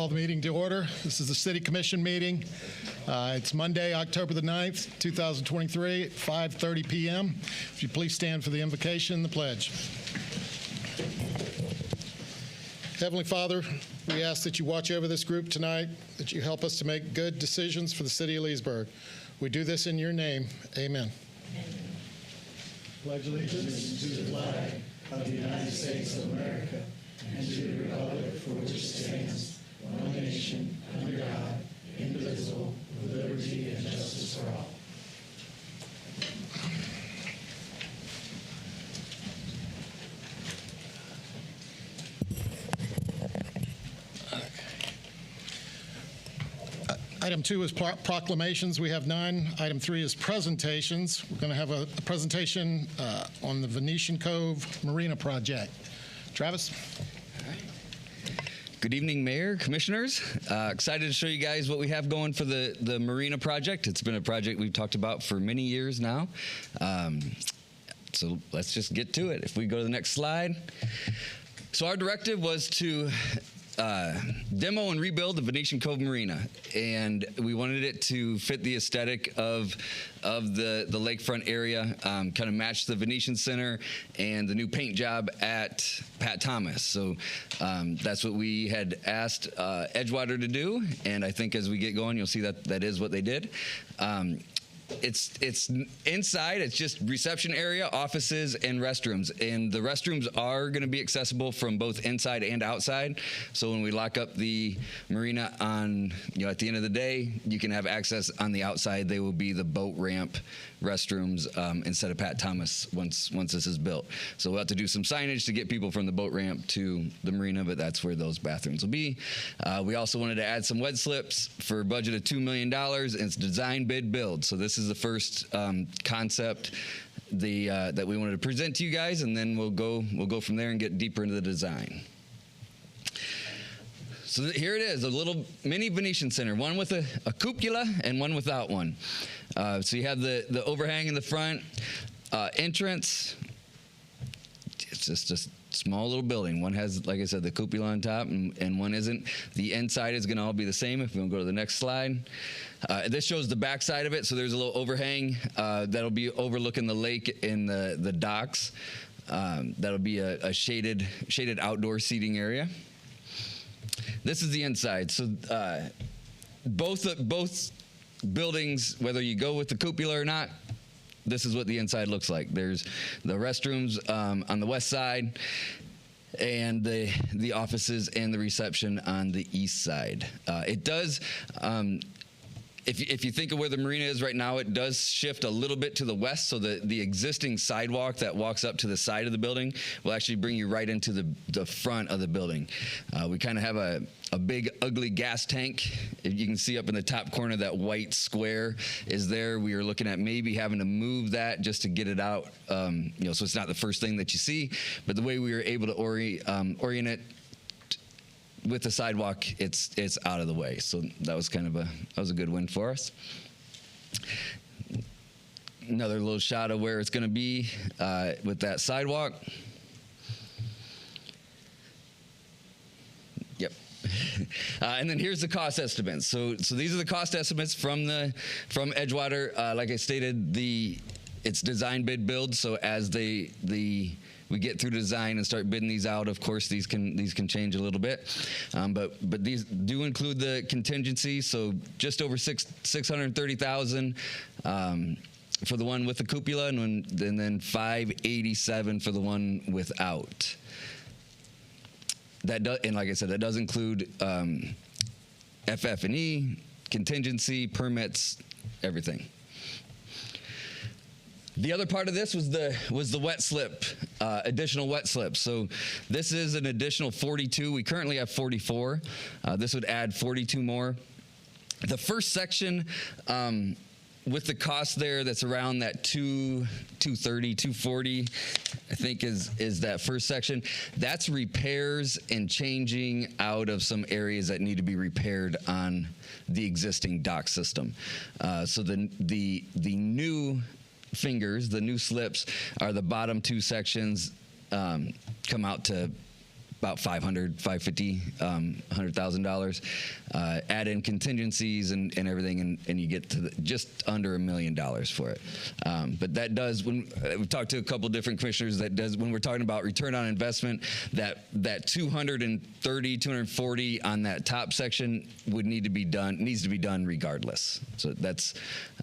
call the meeting to order. This is the City Commission meeting. It's Monday, October the 9th, 2023 at 5:30 p.m. If you please stand for the invocation and the pledge. Heavenly Father, we ask that you watch over this group tonight, that you help us to make good decisions for the city of Leesburg. We do this in your name. Amen. Pledge allegiance to the flag of the United States of America and to the republic for which it stands, one nation, under God, indivisible, with liberty and justice for all. Item 2 is proclamations. We have none. Item 3 is presentations. We're going to have a presentation on the Venetian Cove Marina project. Travis? Good evening, Mayor, Commissioners. Excited to show you guys what we have going for the Marina project. It's been a project we've talked about for many years now. So let's just get to it. If we go to the next slide. So our directive was to demo and rebuild the Venetian Cove Marina, and we wanted it to fit the aesthetic of the lakefront area, kind of match the Venetian Center and the new paint job at Pat Thomas. So that's what we had asked Edgewater to do, and I think as we get going, you'll see that that is what they did. It's inside. It's just reception area, offices, and restrooms. And the restrooms are going to be accessible from both inside and outside. So when we lock up the marina on, at the end of the day, you can have access on the outside. They will be the boat ramp restrooms instead of Pat Thomas once this is built. So we'll have to do some signage to get people from the boat ramp to the marina, but that's where those bathrooms will be. We also wanted to add some wet slips for a budget of $2 million. And it's design, bid, build. So this is the first concept that we wanted to present to you guys, and then we'll go from there and get deeper into the design. So here it is, a little mini Venetian Center, one with a cupola and one without one. So you have the overhang in the front, entrance. It's just a small little building. One has, like I said, the cupola on top, and one isn't. The inside is going to all be the same. If we go to the next slide. This shows the back side of it. So there's a little overhang that'll be overlooking the lake and the docks. That'll be a shaded outdoor seating area. This is the inside. So both buildings, whether you go with the cupola or not, this is what the inside looks like. There's the restrooms on the west side, and the offices and the reception on the east side. It does. If you think of where the marina is right now, it does shift a little bit to the west, so the existing sidewalk that walks up to the side of the building will actually bring you right into the front of the building. We kind of have a big, ugly gas tank. If you can see up in the top corner, that white square is there. We are looking at maybe having to move that just to get it out, so it's not the first thing that you see. But the way we were able to orient it with the sidewalk, it's out of the way. So that was a good win for us. Another little shot of where it's going to be with that sidewalk. Yep. And then here's the cost estimates. So these are the cost estimates from Edgewater. Like I stated, it's design, bid, build. So as we get through design and start bidding these out, of course, these can change a little bit. But these do include the contingency. So just over $630,000 for the one with the cupola, and then $587 for the one without. And like I said, that does include FF&E, contingency, permits, everything. The other part of this was the wet slip, additional wet slip. So this is an additional 42. We currently have 44. This would add 42 more. The first section, with the cost there, that's around that $230, $240, I think is that first section. That's repairs and changing out of some areas that need to be repaired on the existing dock system. So the new fingers, the new slips, are the bottom two sections, come out to about $100,000. Add in contingencies and everything, and you get to just under $1 million for it. But that does, when we've talked to a couple different commissioners, that does, when we're talking about return on investment, that 230, 240 on that top section needs to be done regardless. So that's,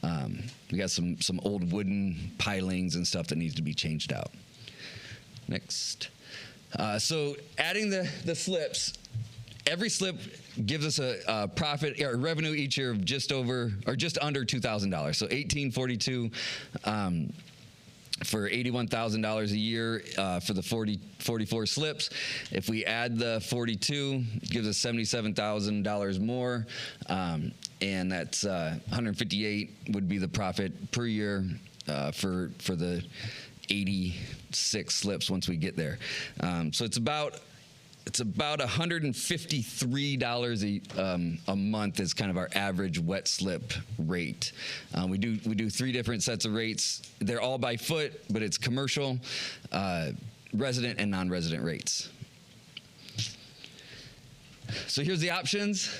we got some old wooden pilings and stuff that needs to be changed out. Next. So adding the slips, every slip gives us a profit or revenue each year of just over or just under $2,000. So $1,842 for $81,000 a year for the 44 slips. If we add the 42, it gives us $77,000 more, and that's 158 would be the profit per year for the 86 slips once we get there. So it's about $153 a month is kind of our average wet slip rate. We do 3 different sets of rates. They're all by foot, but it's commercial, resident, and non-resident rates. So here's the options,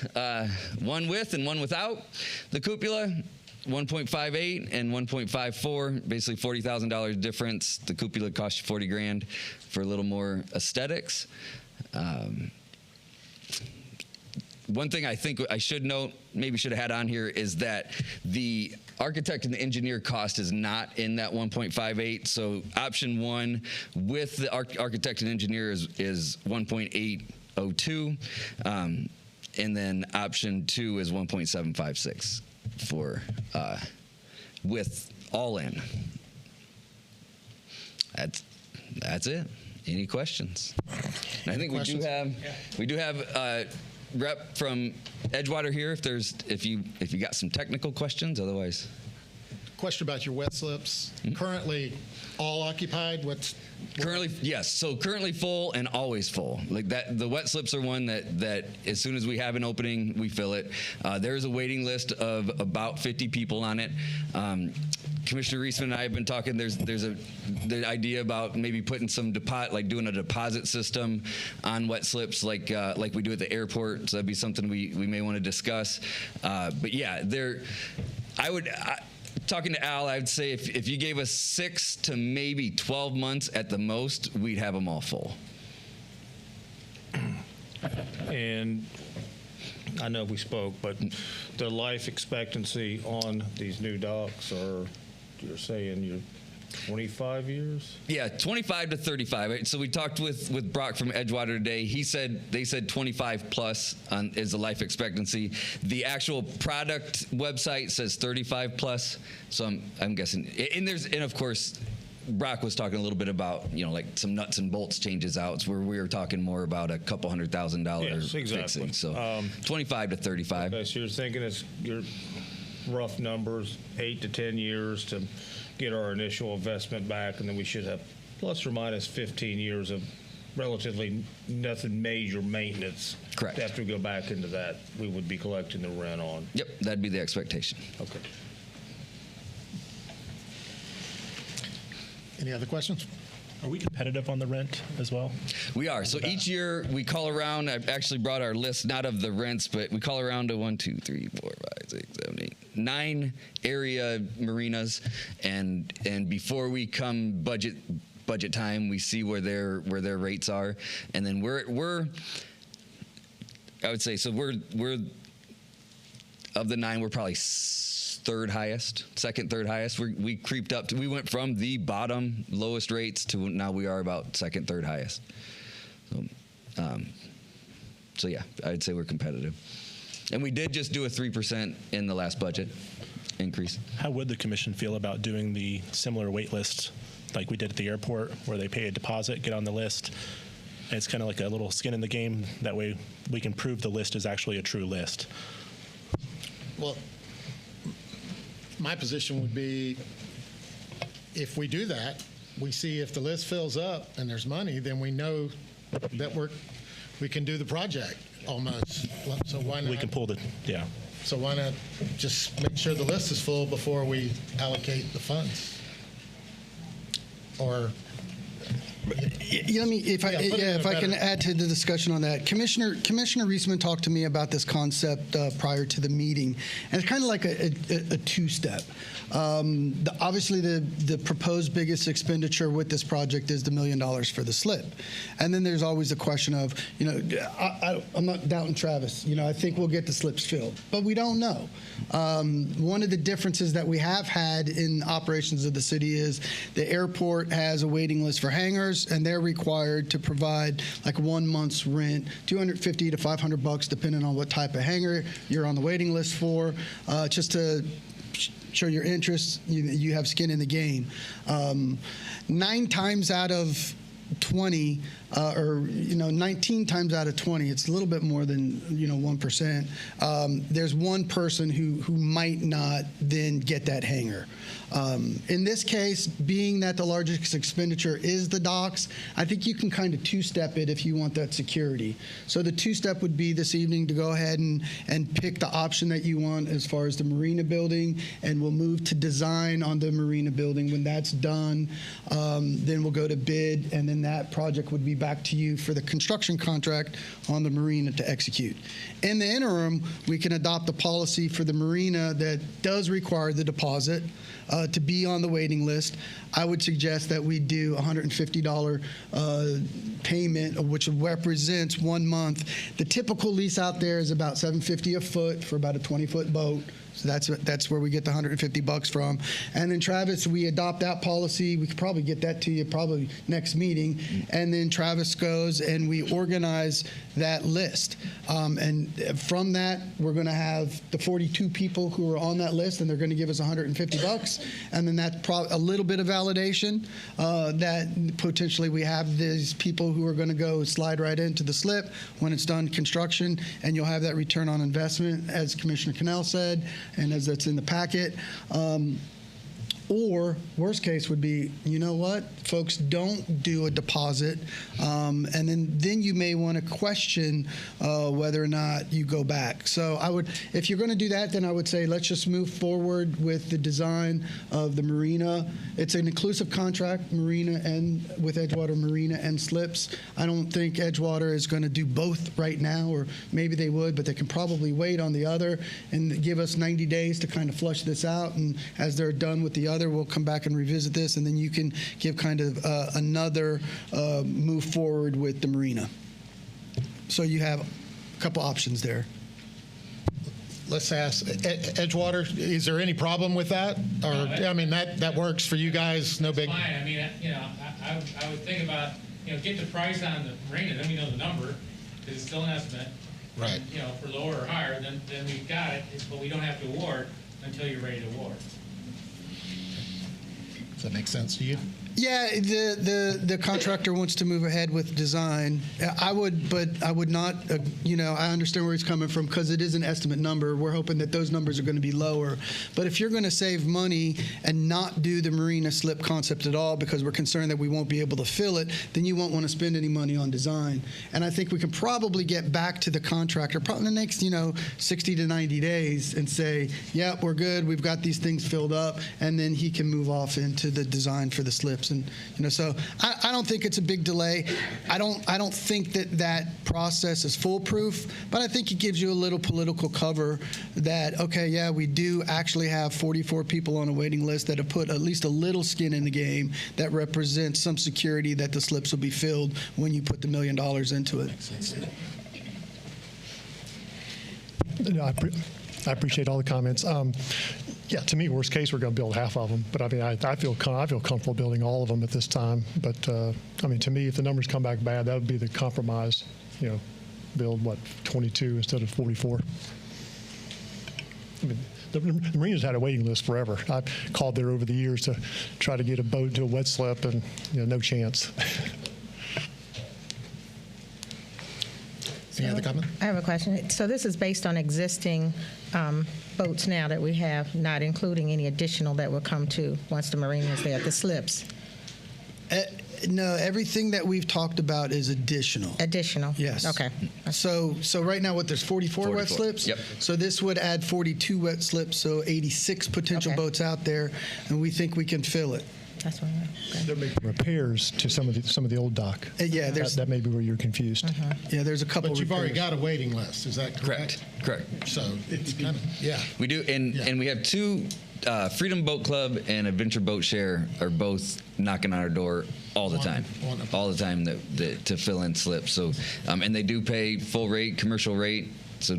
one with and one without the cupola. 1.58 and 1.54, basically $40,000 difference. The cupola costs you $40,000 for a little more aesthetics. One thing I think I should note, maybe should have had on here, is that the architect and the engineer cost is not in that 1.58. So option 1 with the architect and engineer is 1.802, and then option 2 is 1.756 for with all in. That's it. Any questions? And I think we do have rep from Edgewater here if you got some technical questions. Otherwise, Question about your wet slips. Currently all occupied? currently, yes. So currently full and always full. Like that, the wet slips are one that as soon as we have an opening, we fill it. There is a waiting list of about 50 people on it. Commissioner Reisman and I have been talking. There's the idea about maybe putting some doing a deposit system on wet slips, like we do at the airport. So that'd be something we may want to discuss. But yeah, talking to Al, I'd say if you gave us 6 to maybe 12 months at the most, we'd have them all full. And I know we spoke, but the life expectancy on these new docks you're saying you're 25 years? Yeah, 25 to 35. Right? So we talked with Brock from Edgewater today. They said 25 plus is the life expectancy. The actual product website says 35 plus. So I'm guessing, and of course, Brock was talking a little bit about, like some nuts and bolts changes out, where we were talking more about a couple $100,000 yes, exactly. fixing. So 25 to 35. Okay, so you're thinking it's your rough numbers, 8 to 10 years to get our initial investment back, and then we should have plus or minus 15 years of relatively nothing major maintenance. Correct. After we go back into that, we would be collecting the rent on. Yep, that'd be the expectation. Okay. Any other questions? Are we competitive on the rent as well? We are. So each year we call around. I've actually brought our list, not of the rents, but we call around to 1, 2, 3, 4, 5, 6, 7, 8, 9 area marinas, and before we come budget time, we see where their rates are, and then we're I would say, so we're of the 9, we're probably third highest, second, third highest. We creeped up we went from the bottom lowest rates to now we are about second, third highest. So yeah, I'd say we're competitive. And we did just do a 3% in the last budget increase. How would the commission feel about doing the similar wait list like we did at the airport, where they pay a deposit, get on the list? And it's kind of like a little skin in the game. That way we can prove the list is actually a true list. Well, my position would be, if we do that, we see if the list fills up and there's money, then we know that we can do the project almost. So why not? We can pull yeah. So why not just make sure the list is full before we allocate the funds? Or If I Yeah, put it in if a I can better- add to the discussion on that, Commissioner Reisman talked to me about this concept prior to the meeting, and it's kind of like a two-step. Obviously, the proposed biggest expenditure with this project is the $1 million for the slip, and then there's always the question of, I'm not doubting Travis. I think we'll get the slips filled, but we don't know. One of the differences that we have had in operations of the city is the airport has a waiting list for hangars, and they're required to provide like 1 month's rent, $250 to $500, depending on what type of hangar you're on the waiting list for, just to show your interest. You have skin in the game. 9 times out of 20, or 19 times out of 20, it's a little bit more than 1%. There's one person who might not then get that hangar. In this case, being that the largest expenditure is the docks, I think you can kind of two-step it if you want that security. So the two-step would be this evening to go ahead and pick the option that you want as far as the marina building, and we'll move to design on the marina building. When that's done, then we'll go to bid, and then that project would be back to you for the construction contract on the marina to execute. In the interim, we can adopt a policy for the marina that does require the deposit to be on the waiting list. I would suggest that we do $150 payment, which represents 1 month. The typical lease out there is about $750 a foot for about a 20-foot boat. So that's where we get the $150 from. And then Travis, we adopt that policy. We could probably get that to you probably next meeting. And then Travis goes and we organize that list. And from that, we're going to have the 42 people who are on that list, and they're going to give us $150. And then that's a little bit of validation that potentially we have these people who are going to go slide right into the slip when it's done construction, and you'll have that return on investment, as Commissioner Cannell said, and as that's in the packet. Or worst case would be, you know what, folks, don't do a deposit, and then you may want to question whether or not you go back. So I would, if you're going to do that, then I would say let's just move forward with the design of the marina. It's an inclusive contract, marina and with Edgewater Marina and slips. I don't think Edgewater is going to do both right now, or maybe they would, but they can probably wait on the other and give us 90 days to kind of flush this out. And as they're done with the other, we'll come back and revisit this, and then you can give kind of another move forward with the marina. So you have a couple options there. Let's ask Edgewater, is there any problem with that? Or, I mean, that works for you guys, no big. Fine. I mean, I would think about, get the price on the marina, then we know the number, because it's still an estimate. Right. For lower or higher, then we've got it, but we don't have to award until you're ready to award. Does that make sense to you? Yeah, the contractor wants to move ahead with design. I would not, I understand where he's coming from, because it is an estimate number. We're hoping that those numbers are going to be lower. But if you're going to save money and not do the marina slip concept at all because we're concerned that we won't be able to fill it, then you won't want to spend any money on design. And I think we can probably get back to the contractor probably in the next, 60 to 90 days and say, yeah, we're good. We've got these things filled up. And then he can move off into the design for the slips. And so I don't think it's a big delay. I don't think that process is foolproof, but I think it gives you a little political cover that, okay, yeah, we do actually have 44 people on a waiting list that have put at least a little skin in the game that represents some security that the slips will be filled when you put the $1 million into it. I appreciate all the comments. Yeah, to me, worst case, we're going to build half of them. But I mean, I feel comfortable building all of them at this time. But I mean, to me, if the numbers come back bad, that would be the compromise. Build 22 instead of 44. I mean, the marinas had a waiting list forever. I've called there over the years to try to get a boat to a wet slip, and no chance. Any other comment? I have a question. So this is based on existing boats now that we have, not including any additional that will come to once the marina is there, the slips? No, everything that we've talked about is additional. Additional? Yes. Okay. So right now, there's 44 wet slips? Yep. So this would add 42 wet slips, so 86 potential Okay. boats out there, and we think we can fill it. That's what They're making repairs to some of the old dock. Yeah, there's That may be where you're confused. yeah, there's a couple. But you've already repairs. got a waiting list, is that correct? Correct. So it's kind of, yeah. We do, and we have two, Freedom Boat Club and Adventure Boat Share are both knocking on our door all the time, all the time that to fill in slips. So, and they do pay full rate, commercial rate. So,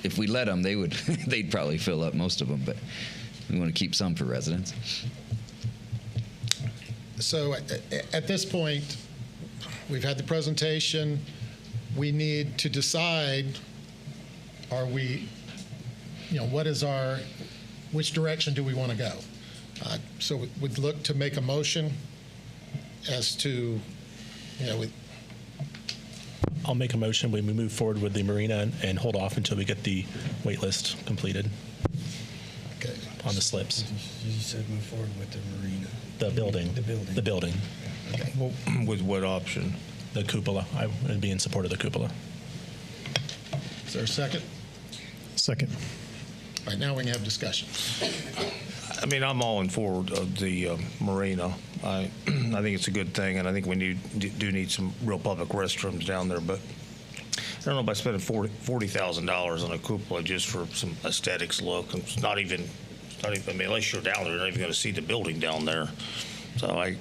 if we let them, they'd probably fill up most of them, but we want to keep some for residents. So at this point, we've had the presentation. We need to decide, are we, which direction do we want to go? So we'd look to make a motion as to, I'll make a motion when we move forward with the marina and hold off until we get the wait list completed okay. on the slips. You said move forward with the marina. The building. The building. With what option? The cupola. I would be in support of the cupola. Is there a second? Second. All right, now we can have discussion. I mean, I'm all in favor of the marina. I think it's a good thing, and I think we do need some real public restrooms down there. But I don't know about spending $40,000 on a cupola just for some aesthetics look. It's not even. I mean, unless you're down there, you're not even going to see the building down there. So I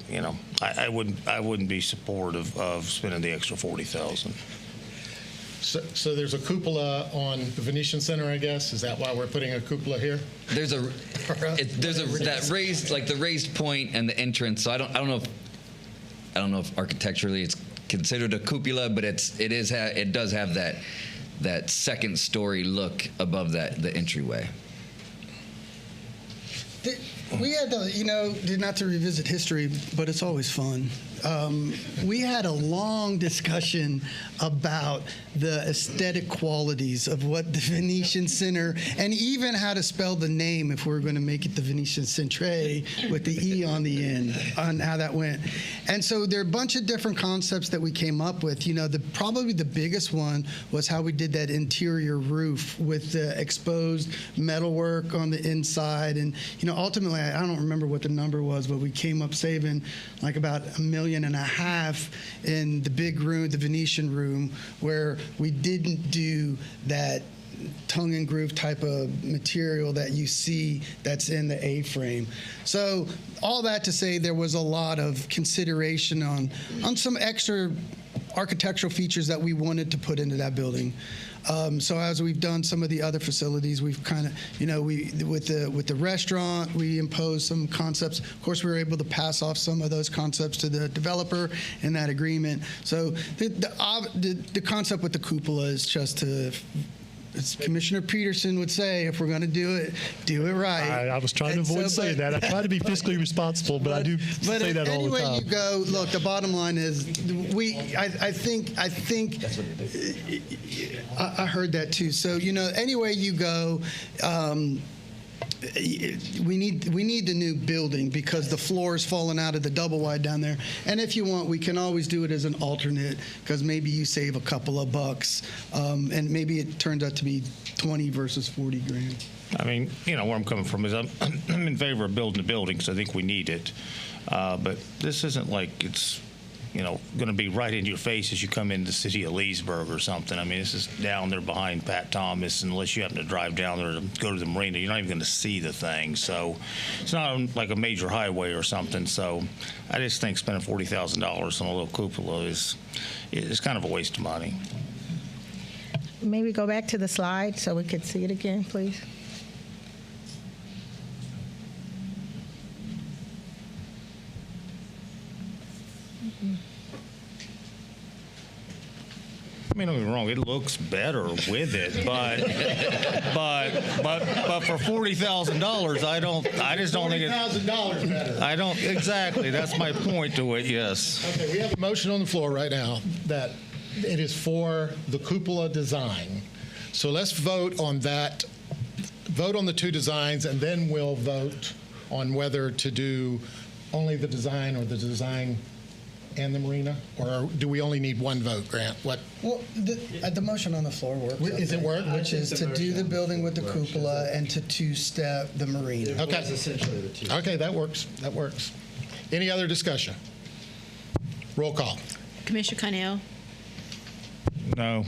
wouldn't be supportive of spending the extra $40,000. So there's a cupola on the Venetian Center, I guess. Is that why we're putting a cupola here? There's that raised, like the raised point and the entrance. So I don't know if architecturally it's considered a cupola, but it does have that second story look above the entryway. We had not to revisit history, but it's always fun. We had a long discussion about the aesthetic qualities of what the Venetian Center, and even how to spell the name if we were going to make it the Venetian Centre with the E on the end, on how that went. And so there are a bunch of different concepts that we came up with. Probably the biggest one was how we did that interior roof with the exposed metalwork on the inside. And, ultimately, I don't remember what the number was, but we came up saving like about $1.5 million in the big room, the Venetian room, where we didn't do that tongue and groove type of material that you see that's in the A-frame. So all that to say, there was a lot of consideration on some extra architectural features that we wanted to put into that building. So as we've done some of the other facilities, we've kind of, with the restaurant, we imposed some concepts. Of course, we were able to pass off some of those concepts to the developer in that agreement. So the concept with the cupola is just to, as Commissioner Peterson would say, if we're going to do it right. I was trying to avoid saying that. I try to be fiscally responsible, but I do say that all the time. Anyway you go, look, the bottom line is, I think I heard that too. So, anyway you go, we need the new building because the floor is falling out of the double wide down there. And if you want, we can always do it as an alternate because maybe you save a couple of bucks, and maybe it turns out to be 20 versus 40 grand. I mean, where I'm coming from is I'm in favor of building the building because I think we need it. But this isn't like it's going to be right in your face as you come into the city of Leesburg or something. I mean, this is down there behind Pat Thomas. Unless you happen to drive down there to go to the marina, you're not even going to see the thing. So it's not like a major highway or something. So I just think spending $40,000 on a little cupola is kind of a waste of money. Maybe go back to the slide so we could see it again, please. I mean, don't get me wrong; it looks better with it, but for $40,000, I just don't think it. $40,000 better. I don't exactly. That's my point to it. Yes. Okay, we have a motion on the floor right now that it is for the cupola design. So let's vote on that. Vote on the two designs, and then we'll vote on whether to do only the design or the design and the marina? Or do we only need one vote, Grant? What? Well, the motion on the floor works. Is it work? Which is to do the building with the cupola and to two-step the marina. Okay. It's essentially the two. Okay, that works. That works. Any other discussion? Roll call. Commissioner Connell, No.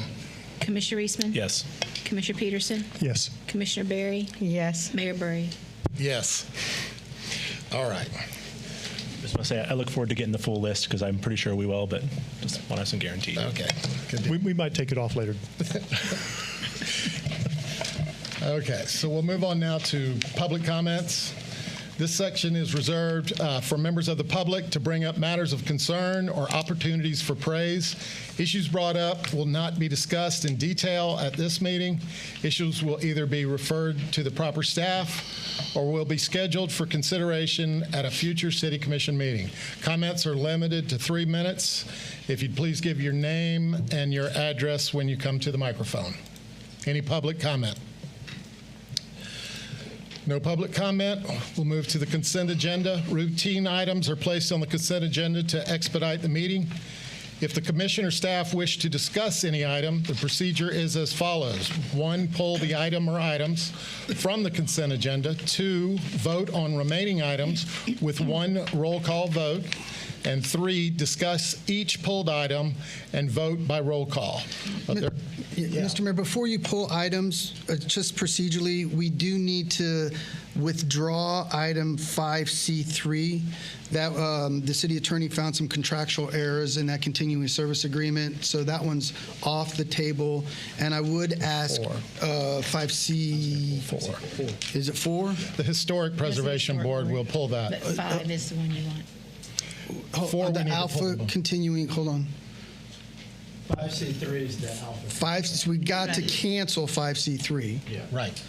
Commissioner Eastman, Yes. Commissioner Peterson, Yes. Commissioner Berry, Yes. Mayor Burry. Yes. All right. Just want to say I look forward to getting the full list because I'm pretty sure we will, but just want to have some guarantees. Okay. Good deal. We might take it off later. Okay, so we'll move on now to public comments. This section is reserved for members of the public to bring up matters of concern or opportunities for praise. Issues brought up will not be discussed in detail at this meeting. Issues will either be referred to the proper staff or will be scheduled for consideration at a future City Commission meeting. Comments are limited to 3 minutes. If you'd please give your name and your address when you come to the microphone. Any public comment? No public comment. We'll move to the consent agenda. Routine items are placed on the consent agenda to expedite the meeting. If the commission or staff wish to discuss any item, the procedure is as follows. 1, pull the item or items from the consent agenda. 2, vote on remaining items with 1 roll call vote. And 3, discuss each pulled item and vote by roll call. Mr. Mayor, before you pull items, just procedurally, we do need to withdraw item 5C3. That the city attorney found some contractual errors in that continuing service agreement, so that one's off the table. And I would ask 5C4. Is it 4? The Historic Preservation Board will pull that. But 5 is the one you want. 4, we the need to alpha pull them. continuing, hold on. 5C3 is the alpha. 5, so we got to cancel 5C3. Right.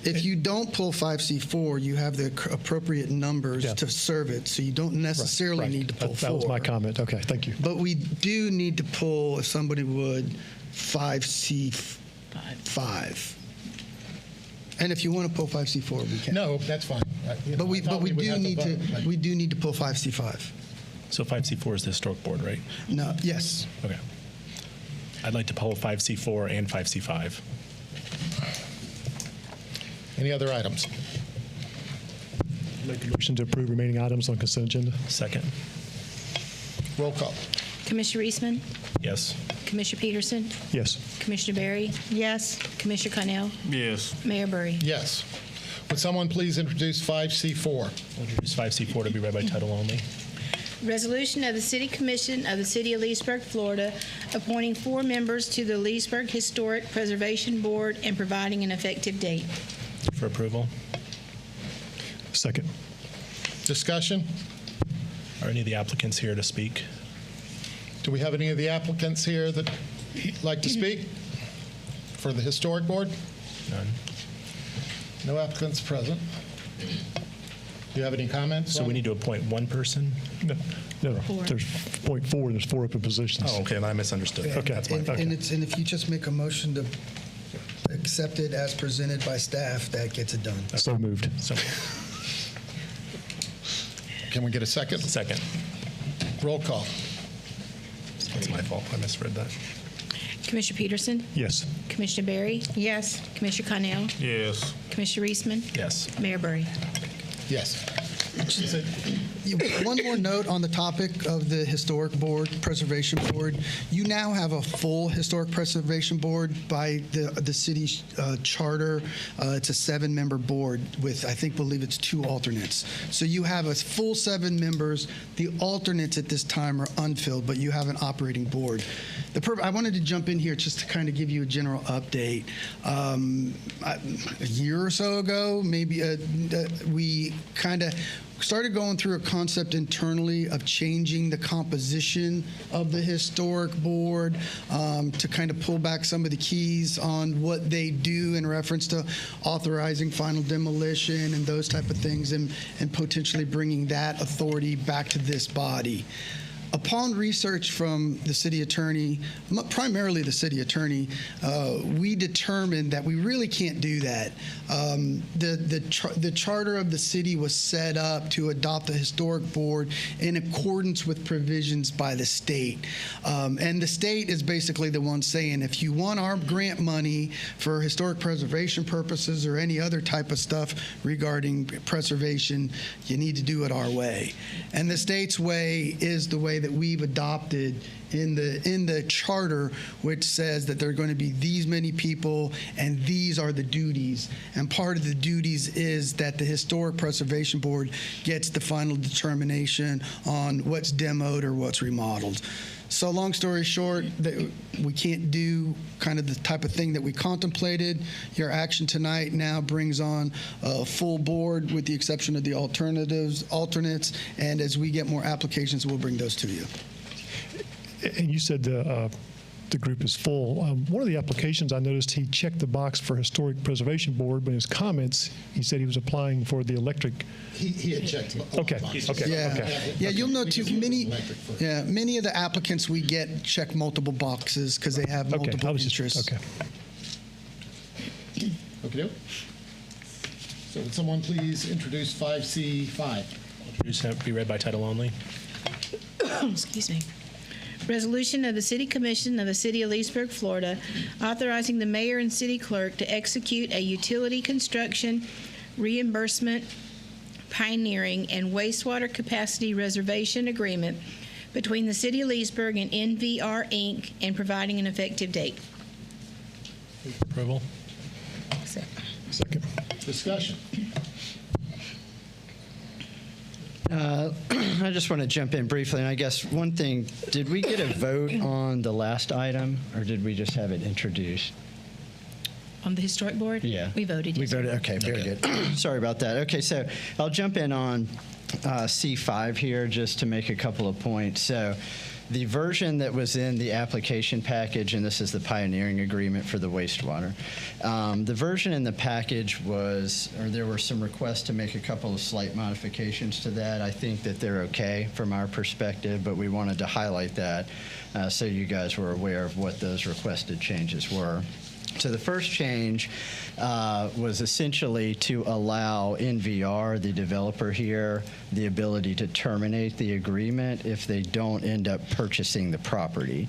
If you don't pull 5C4, you have the appropriate numbers Yeah. to serve it, so you don't necessarily Right. need to pull 4. That was my comment. Okay, thank you. But we do need to pull, if somebody would, 5C5. And if you want to pull 5C4, we can. No, that's fine. But we would do have need to vote. we do need to pull 5C5. So 5C4 is the historic board, right? No, yes. Okay. I'd like to pull 5C4 and 5C5. Any other items? Make a motion to approve remaining items on consent agenda. Second. Roll call. Commissioner Eastman, Yes. Commissioner Peterson, Yes. Commissioner Berry, Yes. Commissioner Connell, Yes. Mayor Burry. Yes. Would someone please introduce 5C4? I'll introduce 5C4 to be read by title only. Resolution of the City Commission of the City of Leesburg, Florida, appointing 4 members to the Leesburg Historic Preservation Board and providing an effective date. For approval. Second. Discussion? Are any of the applicants here to speak? Do we have any of the applicants here that like to speak for the Historic Board? None. No applicants present. Do you have any comments? So we need to appoint one person? No, Four. there's point 4, and there's 4 open positions. Oh, okay, then I misunderstood. Okay. That's my And, fault. and if you just make a motion to accept it as presented by staff, that gets it done. So moved. So, Can we get a second? second. Roll call. That's my fault. I misread that. Commissioner Peterson, Yes. Commissioner Berry, Yes. Commissioner Connell, Yes. Commissioner Eastman, Yes. Mayor Burry. Yes. One more note on the topic of the Historic Board, Preservation Board. You now have a full Historic Preservation Board by the city's charter. It's a 7-member board with, I believe it's 2 alternates. So you have a full 7 members. The alternates at this time are unfilled, but you have an operating board. I wanted to jump in here just to kind of give you a general update. A year or so ago, maybe we kind of started going through a concept internally of changing the composition of the historic board to kind of pull back some of the keys on what they do in reference to authorizing final demolition and those type of things, and potentially bringing that authority back to this body. Upon research from the city attorney, primarily the city attorney, we determined that we really can't do that. The charter of the city was set up to adopt a historic board in accordance with provisions by the state. And the state is basically the one saying, if you want our grant money for historic preservation purposes or any other type of stuff regarding preservation, you need to do it our way. And the state's way is the way that we've adopted in the charter, which says that there are going to be these many people and these are the duties. And part of the duties is that the Historic Preservation Board gets the final determination on what's demoed or what's remodeled. So long story short, that we can't do kind of the type of thing that we contemplated. Your action tonight now brings on a full board with the exception of the alternates, and as we get more applications, we'll bring those to you. And you said the group is full. One of the applications I noticed he checked the box for Historic Preservation Board, but in his comments, he said he was applying for the electric. He had checked. Okay. Yeah, Okay. yeah. You'll know too. Many Many of the applicants we get check multiple boxes because they have multiple interests. Okay. Okay. So would someone please introduce 5C5? Introduce and be read by title only. Excuse me. Resolution of the City Commission of the City of Leesburg, Florida, authorizing the mayor and city clerk to execute a utility construction reimbursement, pioneering, and wastewater capacity reservation agreement between the City of Leesburg and NVR, Inc., and providing an effective date. Approval. Second. Discussion. I just want to jump in briefly, and I guess one thing, did we get a vote on the last item, or did we just have it introduced? On the Historic Board? Yeah. We voted. We yes, sir. voted, okay, very good. Sorry about that. Okay, so I'll jump in on C5 here just to make a couple of points. So the version that was in the application package, and this is the pioneering agreement for the wastewater, the version in the package there were some requests to make a couple of slight modifications to that. I think that they're okay from our perspective, but we wanted to highlight that so you guys were aware of what those requested changes were. So the first change was essentially to allow NVR, the developer here, the ability to terminate the agreement if they don't end up purchasing the property.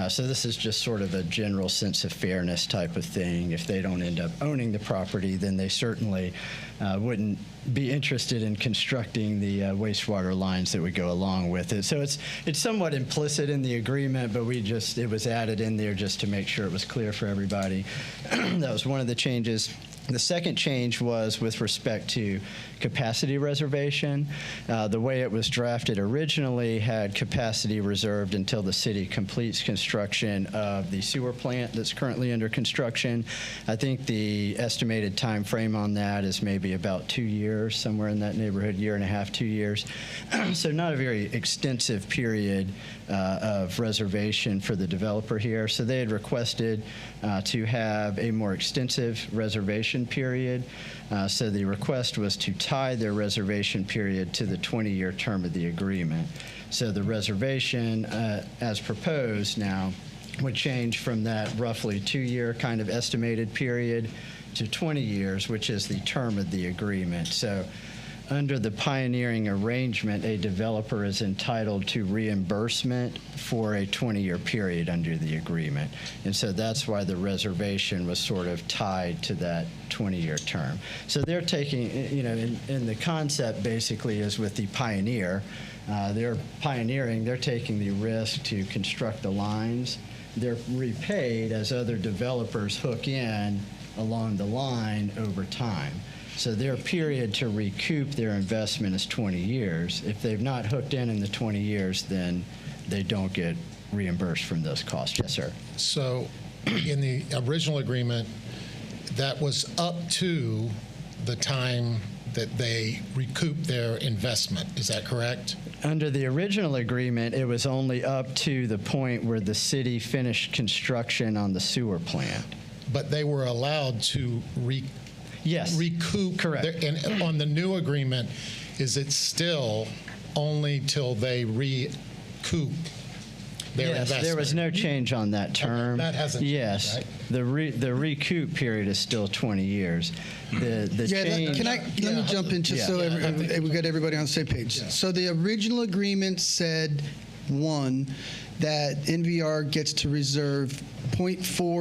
So this is just sort of a general sense of fairness type of thing. If they don't end up owning the property, then they certainly wouldn't be interested in constructing the wastewater lines that would go along with it. So it's somewhat implicit in the agreement, but it was added in there just to make sure it was clear for everybody. That was one of the changes. The second change was with respect to capacity reservation. The way it was drafted originally had capacity reserved until the city completes construction of the sewer plant that's currently under construction. I think the estimated time frame on that is maybe about 2 years, somewhere in that neighborhood, year and a half, 2 years. So not a very extensive period of reservation for the developer here. So they had requested to have a more extensive reservation period. So the request was to tie their reservation period to the 20-year term of the agreement. So the reservation, as proposed now, would change from that roughly 2-year kind of estimated period to 20 years, which is the term of the agreement. So under the pioneering arrangement, a developer is entitled to reimbursement for a 20-year period under the agreement. And so that's why the reservation was sort of tied to that 20-year term. So they're taking, and the concept basically is with the pioneer, they're taking the risk to construct the lines. They're repaid as other developers hook in along the line over time. So their period to recoup their investment is 20 years. If they've not hooked in the 20 years, then they don't get reimbursed from those costs. Yes, sir. So in the original agreement, that was up to the time that they recoup their investment. Is that correct? Under the original agreement, it was only up to the point where the city finished construction on the sewer plant. But they were allowed to Yes. recoup. Correct. And on the new agreement, is it still only till they recoup their investment. There was no change on that term. that hasn't changed, Yes, right? the recoup period is still 20 years. The change. Let me jump in just so we got everybody on the same page. So the original agreement said, one, that NVR gets to reserve 0.4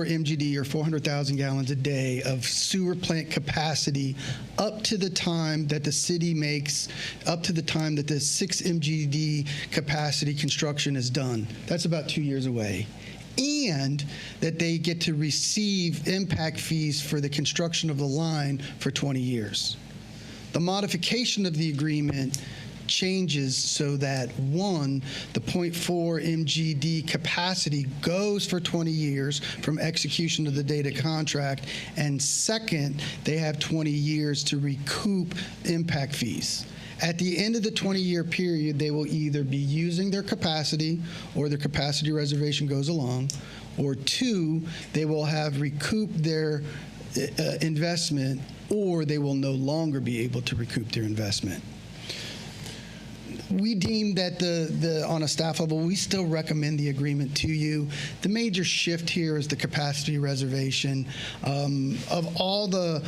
MGD or 400,000 gallons a day of sewer plant capacity up to the time that the city makes, up to the time that the 6 MGD capacity construction is done. That's about 2 years away. And that they get to receive impact fees for the construction of the line for 20 years. The modification of the agreement changes so that, one, the 0.4 MGD capacity goes for 20 years from execution of the data contract, and second, they have 20 years to recoup impact fees. At the end of the 20-year period, they will either be using their capacity or their capacity reservation goes along, or two, they will have recouped their investment, or they will no longer be able to recoup their investment. We deem that on a staff level, we still recommend the agreement to you. The major shift here is the capacity reservation. Of all the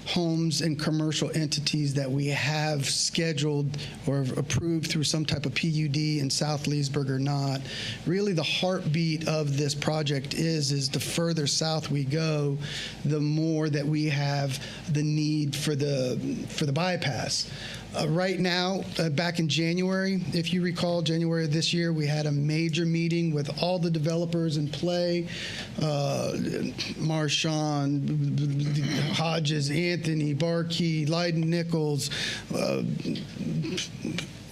homes and commercial entities that we have scheduled or approved through some type of PUD in South Leesburg or not, really the heartbeat of this project is the further south we go, the more that we have the need for the bypass. Right now, back in January, if you recall, January of this year, we had a major meeting with all the developers in play, Marshawn, Hodges, Anthony, Barkey, Leiden Nichols,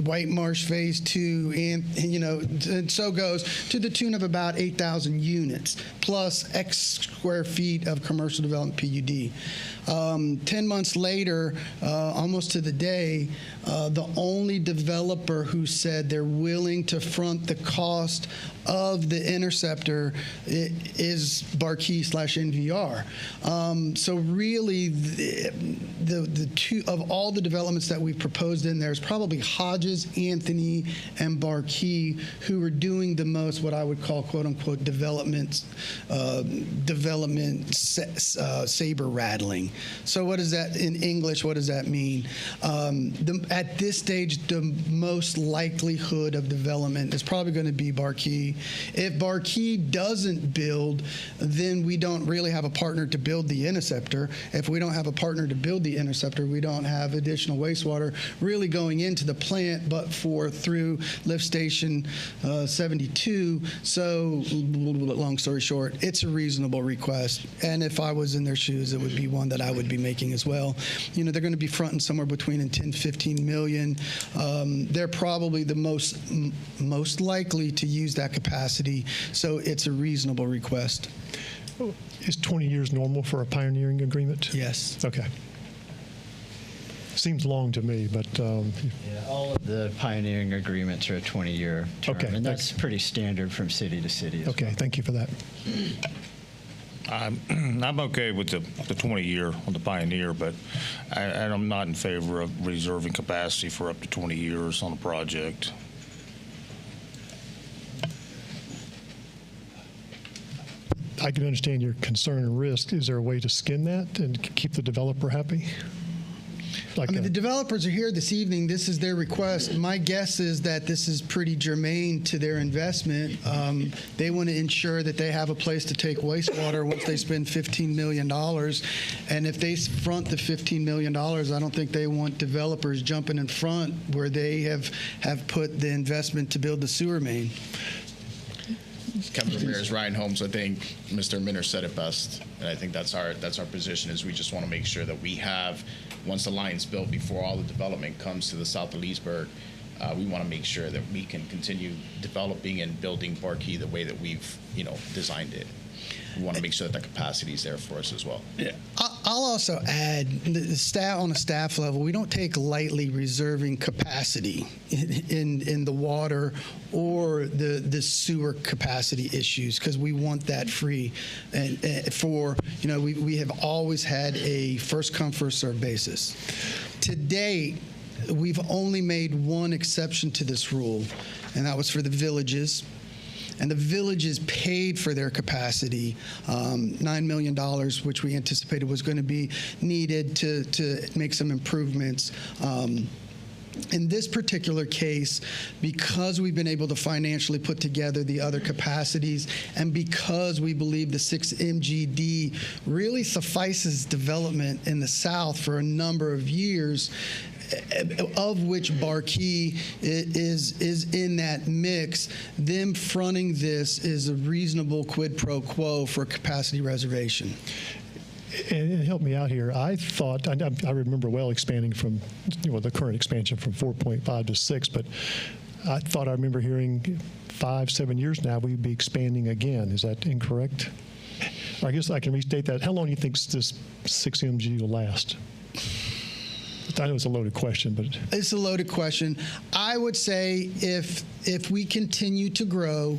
White Marsh Phase 2, and so goes, to the tune of about 8,000 units, plus X square feet of commercial development PUD. 10 months later, almost to the day, the only developer who said they're willing to front the cost of the interceptor is Barkey/NVR. So really, the two of all the developments that we've proposed in there is probably Hodges, Anthony, and Barkey, who are doing the most what I would call "quote unquote" development saber rattling. So what is that in English? What does that mean? At this stage, the most likelihood of development is probably going to be Barkey. If Barkey doesn't build, then we don't really have a partner to build the interceptor. If we don't have a partner to build the interceptor, we don't have additional wastewater really going into the plant, but through lift station 72. So, long story short, it's a reasonable request. And if I was in their shoes, it would be one that I would be making as well. They're going to be fronting somewhere between 10 15 million. They're probably the most likely to use that capacity. So it's a reasonable request. Is 20 years normal for a pioneering agreement? Yes. Okay. Seems long to me, but All of the pioneering agreements are a 20-year term, Okay, and that's pretty standard from city to city. okay. Thank you for that. I'm okay with the 20-year on the Pioneer, but I'm not in favor of reserving capacity for up to 20 years on a project. I can understand your concern and risk. Is there a way to skin that and keep the developer happy? The developers are here this evening. This is their request. My guess is that this is pretty germane to their investment. They want to ensure that they have a place to take wastewater once they spend $15 million. And if they front the $15 million, I don't think they want developers jumping in front where they have put the investment to build the sewer main. Council Mayor's Ryan Holmes, I think Mr. Minner said it best, and I think that's our position, is we just want to make sure that we have, once the line's built, before all the development comes to the south of Leesburg, we want to make sure that we can continue developing and building Barkey the way that we've designed it. We want to make sure that the capacity is there for us as well. Yeah. I'll also add, on a staff level, we don't take lightly reserving capacity in the water or the sewer capacity issues, because we want that free. And we have always had a first come, first served basis. To date, we've only made one exception to this rule, and that was for the villages. And the villages paid for their capacity, $9 million, which we anticipated was going to be needed to make some improvements. In this particular case, because we've been able to financially put together the other capacities, and because we believe the 6 MGD really suffices development in the South for a number of years, of which Barkey is in that mix, them fronting this is a reasonable quid pro quo for capacity reservation. And help me out here. I thought, I remember well expanding from, the current expansion from 4.5 to 6, but I thought I remember hearing 5-7 years now we'd be expanding again. Is that incorrect? I guess I can restate that. How long do you think this 6 MG will last? I know it's a loaded question, but it's a loaded question. I would say if we continue to grow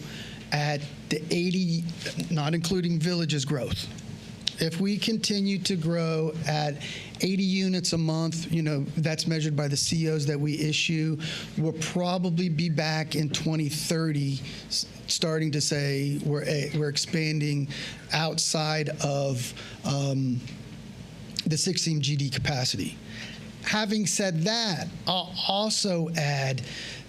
at the 80, not including villages growth, if we continue to grow at 80 units a month, that's measured by the COs that we issue, we'll probably be back in 2030 starting to say we're expanding outside of the 6 MGD capacity. Having said that, I'll also add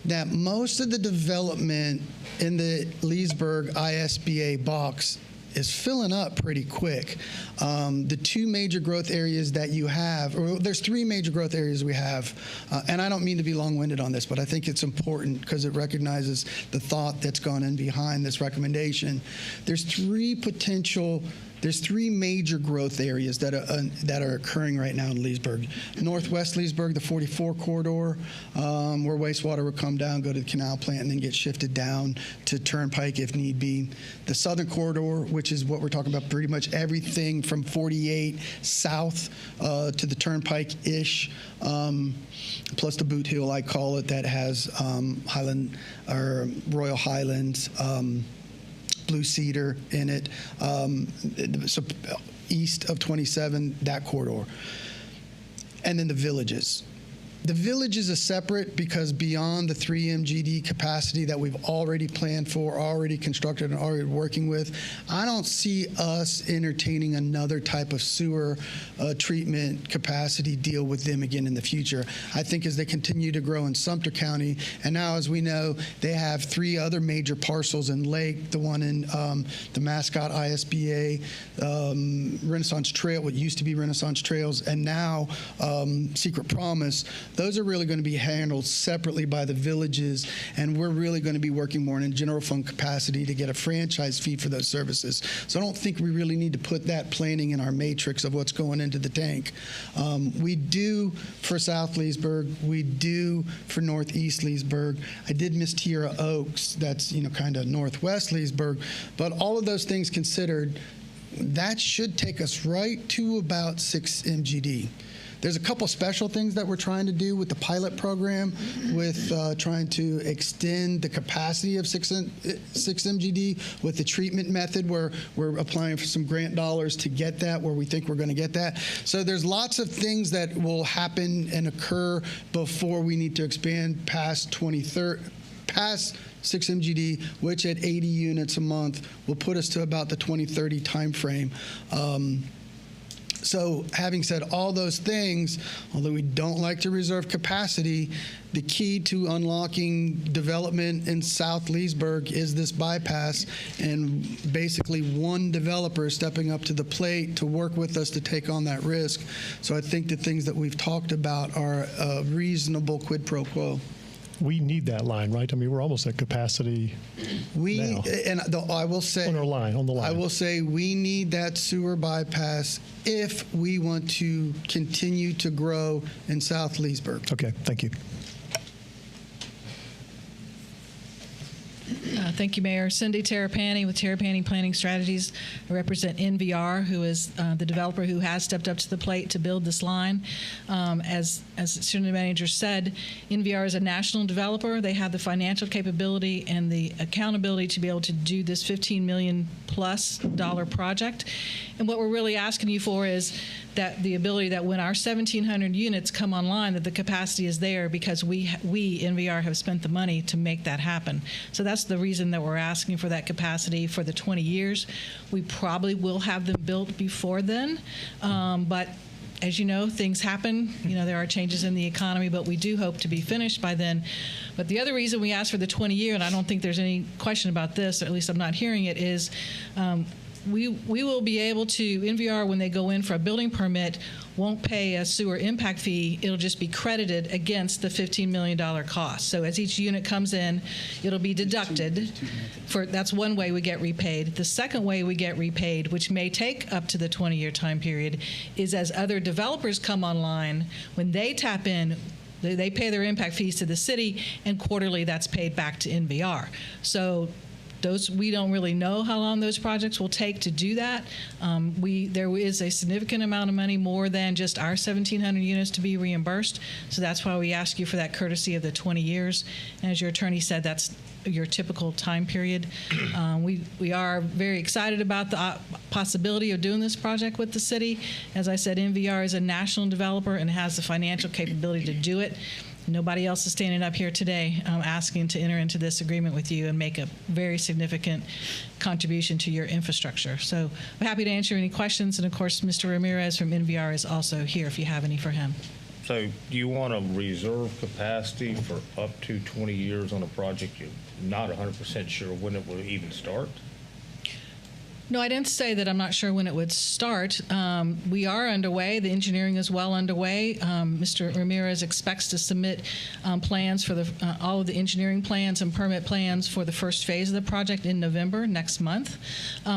that most of the development in the Leesburg ISBA box is filling up pretty quick. The 2 major growth areas that you have, or there's 3 major growth areas we have, and I don't mean to be long-winded on this, but I think it's important because it recognizes the thought that's gone in behind this recommendation. There's 3 major growth areas that are occurring right now in Leesburg. Northwest Leesburg, the 44 corridor, where wastewater would come down, go to the canal plant, and then get shifted down to Turnpike if need be. The southern corridor, which is what we're talking about, pretty much everything from 48 south to the Turnpike-ish, plus the Boot Hill, I call it, that has Highland or Royal Highlands, Blue Cedar in it, so east of 27, that corridor. And then the villages. The villages are separate because beyond the 3 MGD capacity that we've already planned for, already constructed, and already working with, I don't see us entertaining another type of sewer treatment capacity deal with them again in the future. I think as they continue to grow in Sumter County, and now as we know, they have 3 other major parcels in Lake, the one in the Mascot ISBA, Renaissance Trail, what used to be Renaissance Trails, and now Secret Promise. Those are really going to be handled separately by the villages, and we're really going to be working more in a general fund capacity to get a franchise fee for those services. So I don't think we really need to put that planning in our matrix of what's going into the tank. We do for South Leesburg. We do for Northeast Leesburg. I did miss Tierra Oaks. That's, kind of Northwest Leesburg. But all of those things considered, that should take us right to about 6 MGD. There's a couple special things that we're trying to do with the pilot program, with trying to extend the capacity of 6 MGD with the treatment method, where we're applying for some grant dollars to get that, where we think we're going to get that. So there's lots of things that will happen and occur before we need to expand past 2030, past 6 MGD, which at 80 units a month will put us to about the 2030 timeframe. So having said all those things, although we don't like to reserve capacity, the key to unlocking development in South Leesburg is this bypass, and basically one developer stepping up to the plate to work with us to take on that risk. So I think the things that we've talked about are a reasonable quid pro quo. we need that line, right? I mean, we're almost at capacity now. I will say on the line. I will say we need that sewer bypass if we want to continue to grow in South Leesburg. Okay, thank you. Thank you, Mayor. Cindy Terrapini with Terrapini Planning Strategies. I represent NVR, who is the developer who has stepped up to the plate to build this line. As the City Manager said, NVR is a national developer. They have the financial capability and the accountability to be able to do this $15 million plus project. And what we're really asking you for is that the ability that when our 1,700 units come online, that the capacity is there because we NVR have spent the money to make that happen. So that's the reason that we're asking for that capacity for the 20 years. We probably will have them built before then, but as you know, things happen. You know, there are changes in the economy, but we do hope to be finished by then. But the other reason we asked for the 20-year, and I don't think there's any question about this, or at least I'm not hearing it, is we will be able to, NVR, when they go in for a building permit, won't pay a sewer impact fee. It'll just be credited against the $15 million cost. So as each unit comes in, it'll be deducted. That's one way we get repaid. The second way we get repaid, which may take up to the 20-year time period, is as other developers come online, when they tap in, they pay their impact fees to the city, and quarterly that's paid back to NVR. So we don't really know how long those projects will take to do that. There is a significant amount of money, more than just our 1,700 units, to be reimbursed. So that's why we ask you for that courtesy of the 20 years. And as your attorney said, that's your typical time period. We are very excited about the possibility of doing this project with the city. As I said, NVR is a national developer and has the financial capability to do it. Nobody else is standing up here today asking to enter into this agreement with you and make a very significant contribution to your infrastructure. So I'm happy to answer any questions. And of course, Mr. Ramirez from NVR is also here if you have any for him. So do you want to reserve capacity for up to 20 years on a project you're not 100% sure when it will even start? No, I didn't say that I'm not sure when it would start. We are underway. The engineering is well underway. Mr. Ramirez expects to submit plans for all of the engineering plans and permit plans for the first phase of the project in November next month.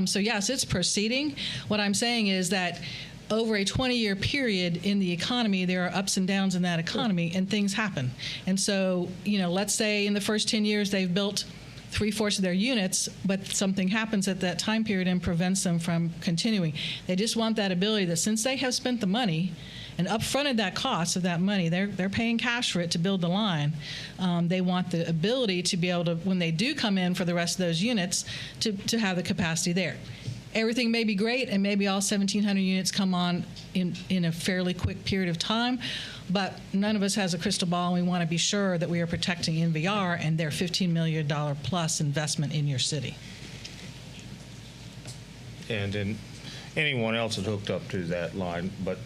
So yes, it's proceeding. What I'm saying is that over a 20-year period in the economy, there are ups and downs in that economy, and things happen. And so, let's say in the first 10 years they've built 3/4 of their units, but something happens at that time period and prevents them from continuing. They just want that ability that since they have spent the money and upfronted that cost of that money, they're paying cash for it to build the line. They want the ability to be able to, when they do come in for the rest of those units, to have the capacity there. Everything may be great, and maybe all 1,700 units come on in a fairly quick period of time, but none of us has a crystal ball, and we want to be sure that we are protecting NVR and their $15 million plus investment in your city. And then anyone else is hooked up to that line, but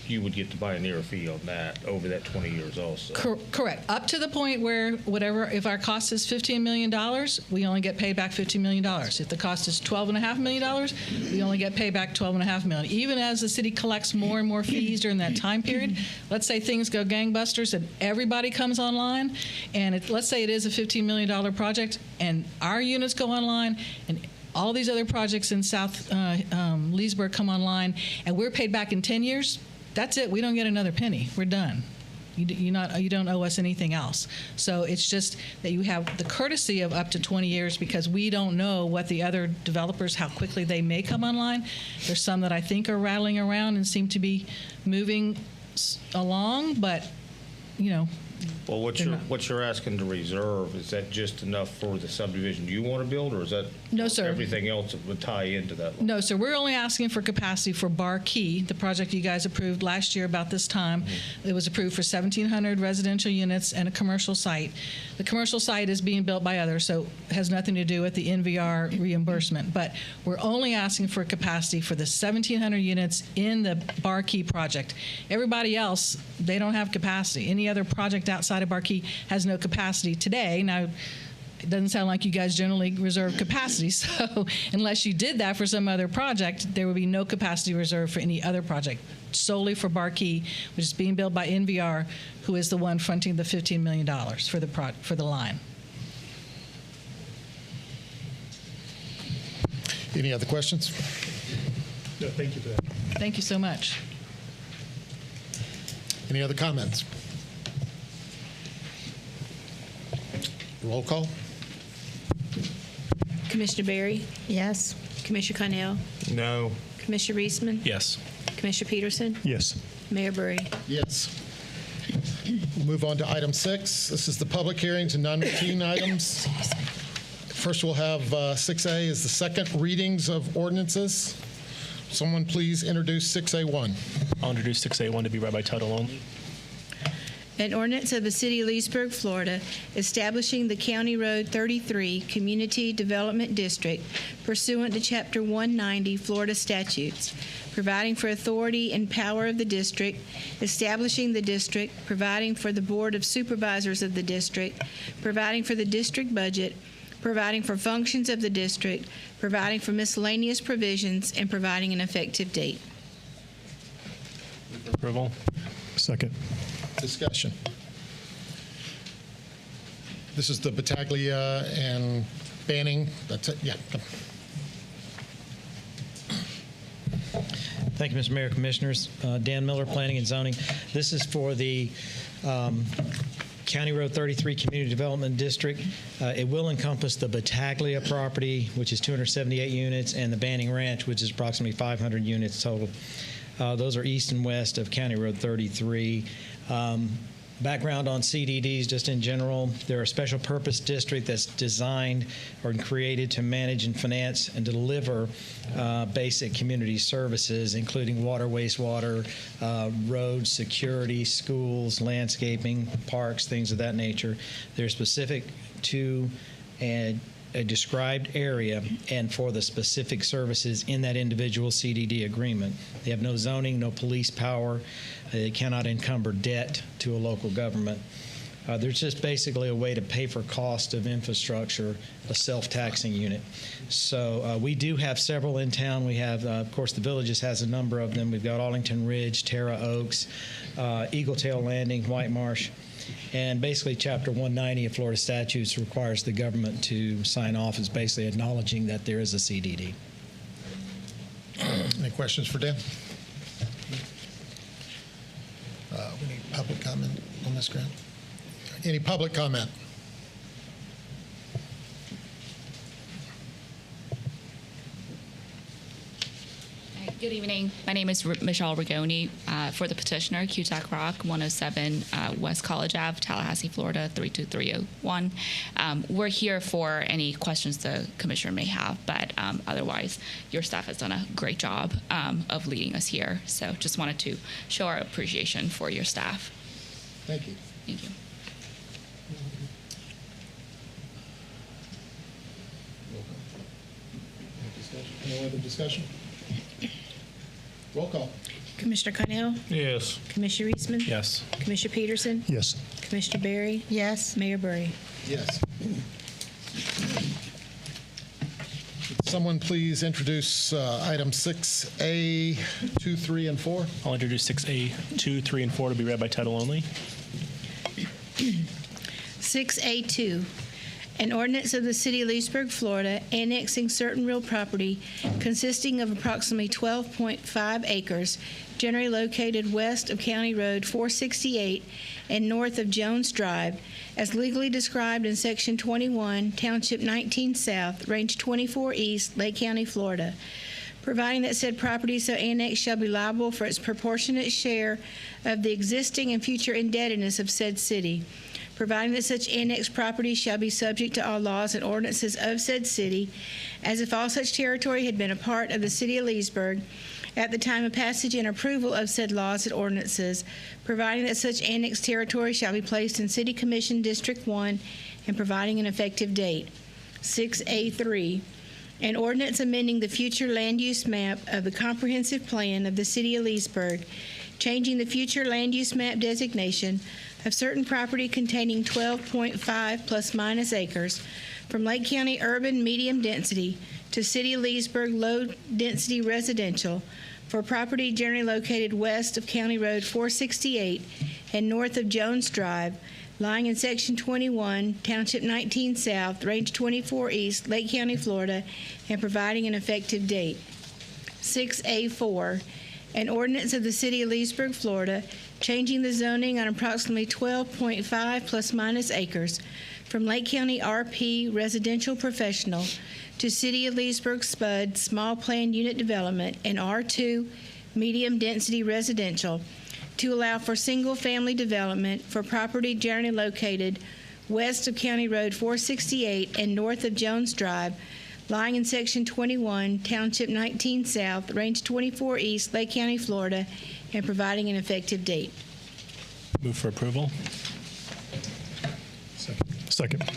you would get the pioneer fee on that over that 20 years also. Correct. Up to the point where if our cost is $15 million, we only get paid back $15 million. If the cost is $12.5 million, we only get paid back $12.5 million. Even as the city collects more and more fees during that time period, let's say things go gangbusters and everybody comes online, and let's say it is a $15 million project, and our units go online, and all these other projects in South Leesburg come online, and we're paid back in 10 years, that's it. We don't get another penny. We're done. You don't owe us anything else. So it's just that you have the courtesy of up to 20 years because we don't know what the other developers, how quickly they may come online. There's some that I think are rattling around and seem to be moving along, but, Well, what you're asking to reserve, is that just enough for the subdivision you want to build, or is that No, sir. everything else that would tie into that line? No, sir. We're only asking for capacity for Bar Key, the project you guys approved last year about this time. It was approved for 1,700 residential units and a commercial site. The commercial site is being built by others, so it has nothing to do with the NVR reimbursement. But we're only asking for capacity for the 1,700 units in the Bar Key project. Everybody else, they don't have capacity. Any other project outside of Bar Key has no capacity today. Now, it doesn't sound like you guys generally reserve capacity, so unless you did that for some other project, there would be no capacity reserved for any other project, solely for Bar Key, which is being built by NVR, who is the one fronting the $15 million for the line. Any other questions? No, thank you for that. Thank you so much. Any other comments? Roll call. Commissioner Berry, Yes. Commissioner Connell, No. Commissioner Reisman, Yes. Commissioner Peterson, Yes. Mayor Burry. Yes. We'll move on to item 6. This is the public hearings and non-routine items. First, we'll have 6A is the second readings of ordinances. Someone please introduce 6A1. I'll introduce 6A1 to be read by title only. An ordinance of the City of Leesburg, Florida, establishing the County Road 33 Community Development District pursuant to Chapter 190 Florida statutes, providing for authority and power of the district, establishing the district, providing for the Board of Supervisors of the district, providing for the district budget, providing for functions of the district, providing for miscellaneous provisions, and providing an effective date. Approval. Second. Discussion. This is the Battaglia and Banning. That's it. Yeah. Thank you, Mr. Mayor, Commissioners. Dan Miller, Planning and Zoning. This is for the County Road 33 Community Development District. It will encompass the Battaglia property, which is 278 units, and the Banning Ranch, which is approximately 500 units total. Those are east and west of County Road 33. Background on CDDs, just in general, they're a special purpose district that's designed or created to manage and finance and deliver basic community services, including water, wastewater, roads, security, schools, landscaping, parks, things of that nature. They're specific to a described area and for the specific services in that individual CDD agreement. They have no zoning, no police power. They cannot encumber debt to a local government. There's just basically a way to pay for cost of infrastructure, a self-taxing unit. So we do have several in town. We have, of course, the Villages has a number of them. We've got Arlington Ridge, Terra Oaks, Eagle Tail Landing, White Marsh. And basically, Chapter 190 of Florida statutes requires the government to sign off as basically acknowledging that there is a CDD. Any questions for Dan? We need public comment on this, Grant. Any public comment? Good evening. My name is Michelle Rigoni for the petitioner, QTAC Rock, 107 West College Ave, Tallahassee, Florida, 32301. We're here for any questions the commissioner may have, but otherwise, your staff has done a great job of leading us here. So just wanted to show our appreciation for your staff. Thank you. Thank you. Any other discussion? Roll call. Commissioner Connell, Yes. Commissioner Reisman, Yes. Commissioner Peterson, Yes. Commissioner Berry, Yes. Mayor Burry. Yes. Someone please introduce item 6A, 2, 3, and 4. I'll introduce 6A, 2, 3, and 4 to be read by title only. 6A2, an ordinance of the City of Leesburg, Florida, annexing certain real property consisting of approximately 12.5 acres, generally located west of County Road 468 and north of Jones Drive, as legally described in Section 21, Township 19 South, Range 24 East, Lake County, Florida, providing that said property so annexed shall be liable for its proportionate share of the existing and future indebtedness of said city, providing that such annexed property shall be subject to all laws and ordinances of said city, as if all such territory had been a part of the City of Leesburg at the time of passage and approval of said laws and ordinances, providing that such annexed territory shall be placed in City Commission District 1 and providing an effective date. 6A3, an ordinance amending the future land use map of the comprehensive plan of the City of Leesburg, changing the future land use map designation of certain property containing 12.5 plus minus acres from Lake County urban medium density to City of Leesburg low density residential for property generally located west of County Road 468 and north of Jones Drive, lying in Section 21, Township 19 South, Range 24 East, Lake County, Florida, and providing an effective date. 6A4, an ordinance of the City of Leesburg, Florida, changing the zoning on approximately 12.5 plus minus acres from Lake County RP residential professional to City of Leesburg SPUD Small Plan Unit Development and R2 Medium Density Residential to allow for single-family development for property generally located west of County Road 468 and north of Jones Drive, lying in Section 21, Township 19 South, Range 24 East, Lake County, Florida, and providing an effective date. Move for approval. Second.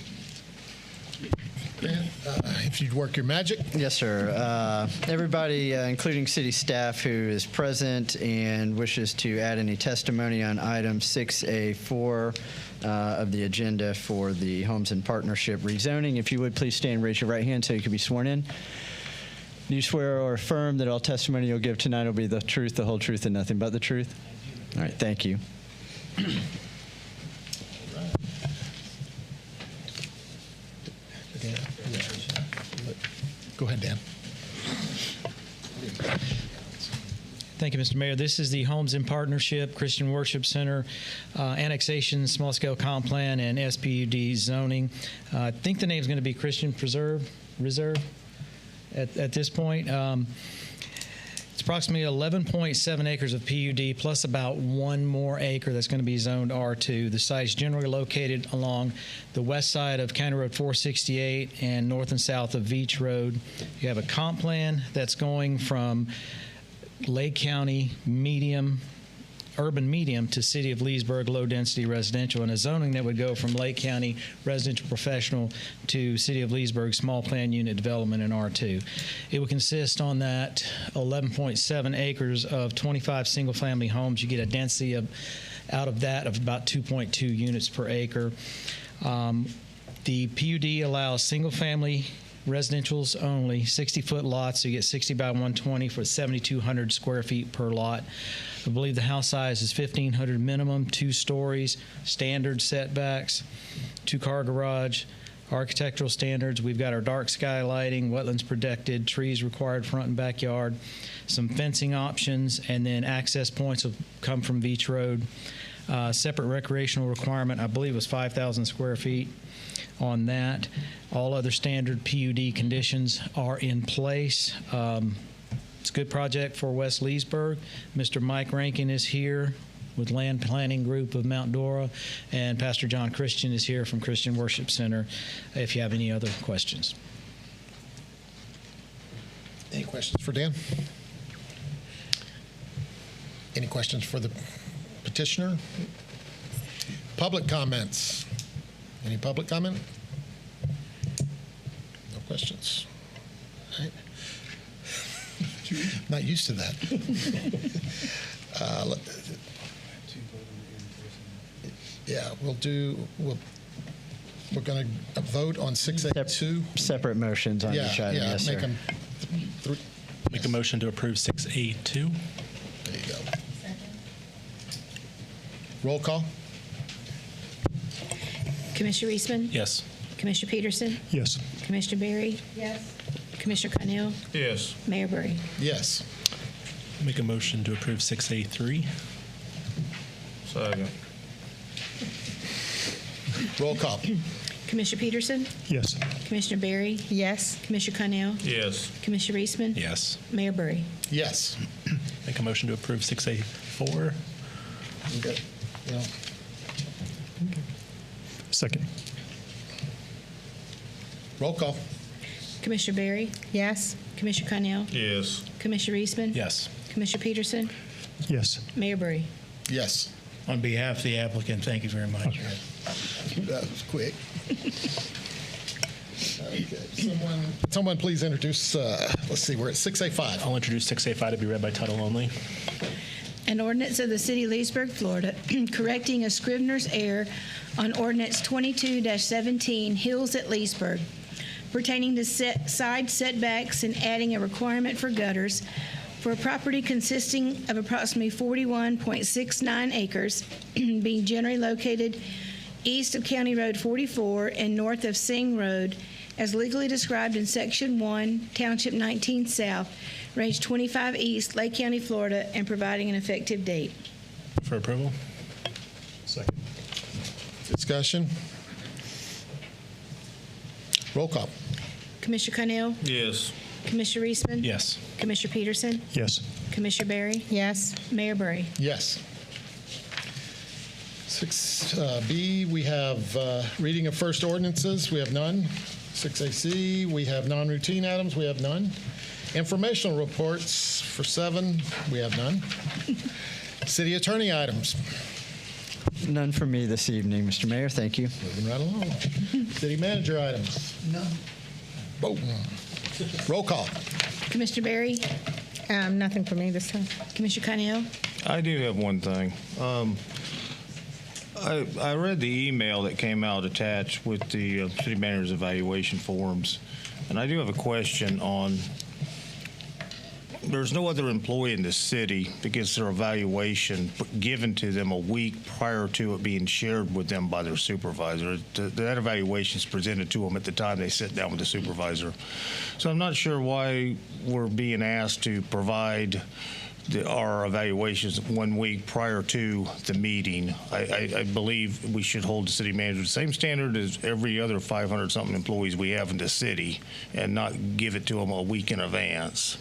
If you'd work your magic. Yes, sir. Everybody, including city staff who is present and wishes to add any testimony on item 6A4 of the agenda for the Homes in Partnership rezoning, if you would please stand and raise your right hand so you can be sworn in. Do you swear or affirm that all testimony you'll give tonight will be the truth, the whole truth, and nothing but the truth? All right, thank you. Go ahead, Dan. Thank you, Mr. Mayor. This is the Homes in Partnership Christian Worship Center annexation, small-scale comp plan, and SPUD zoning. I think the name is going to be Christian Reserve at this point. It's approximately 11.7 acres of PUD plus about one more acre that's going to be zoned R2. The site is generally located along the west side of County Road 468 and north and south of Veach Road. You have a comp plan that's going from Lake County urban medium to City of Leesburg low density residential, and a zoning that would go from Lake County residential professional to City of Leesburg small plan unit development in R2. It would consist on that 11.7 acres of 25 single family homes. You get a density out of that of about 2.2 units per acre. The PUD allows single family residentials only, 60-foot lots, so you get 60 by 120 for 7,200 square feet per lot. I believe the house size is 1,500 minimum, 2 stories, standard setbacks, 2-car garage, architectural standards. We've got our dark sky lighting, wetlands protected, trees required front and backyard, some fencing options, and then access points will come from Veach Road. Separate recreational requirement, I believe, was 5,000 square feet on that. All other standard PUD conditions are in place. It's a good project for West Leesburg. Mr. Mike Rankin is here with Land Planning Group of Mount Dora, and Pastor John Christian is here from Christian Worship Center if you have any other questions. Any questions for Dan? Any questions for the petitioner? Public comments? Any public comment? No questions. All right. Not used to that. We're going to vote on 6A2. Separate motions on each item, yes, sir. Make a motion to approve 6A2. There you go. Roll call. Commissioner Reisman? Yes. Commissioner Peterson? Yes. Commissioner Berry? Yes. Commissioner Connell? Yes. Mayor Burry? Yes. Make a motion to approve 6A3. Second. Roll call. Commissioner Peterson? Yes. Commissioner Berry? Yes. Commissioner Connell? Yes. Commissioner Reisman? Yes. Mayor Burry? Yes. Make a motion to approve 6A4. Okay. Yeah. Second. Roll call. Commissioner Berry? Yes. Commissioner Connell? Yes. Commissioner Reisman? Yes. Commissioner Peterson? Yes. Mayor Burry? Yes. On behalf of the applicant, thank you very much. That was quick. Okay. Someone please introduce, let's see, we're at 6A5. I'll introduce 6A5 to be read by title only. An ordinance of the City of Leesburg, Florida, correcting a Scrivener's error on Ordinance 22-17, Hills at Leesburg, pertaining to side setbacks and adding a requirement for gutters for a property consisting of approximately 41.69 acres, being generally located east of County Road 44 and north of Sing Road, as legally described in Section 1, Township 19 South, Range 25 East, Lake County, Florida, and providing an effective date. For approval. Second. Discussion. Roll call. Commissioner Cunnell, Yes. Commissioner Reisman, Yes. Commissioner Peterson, Yes. Commissioner Barry, Yes. Mayor Burry. Yes. 6B, we have reading of first ordinances. We have none. 6AC, we have non-routine items. We have none. Informational reports for 7, we have none. City attorney items. None for me this evening, Mr. Mayor. Thank you. Moving right along. City manager items. None. Vote. Roll call. Commissioner Barry, Nothing for me this time. Commissioner Cunnell, I do have one thing. I read the email that came out attached with the city manager's evaluation forms, and I do have a question on, there's no other employee in the city that gets their evaluation given to them a week prior to it being shared with them by their supervisor. That evaluation is presented to them at the time they sit down with the supervisor. So I'm not sure why we're being asked to provide our evaluations 1 week prior to the meeting. I believe we should hold the city manager the same standard as every other 500-something employees we have in the city and not give it to them a week in advance.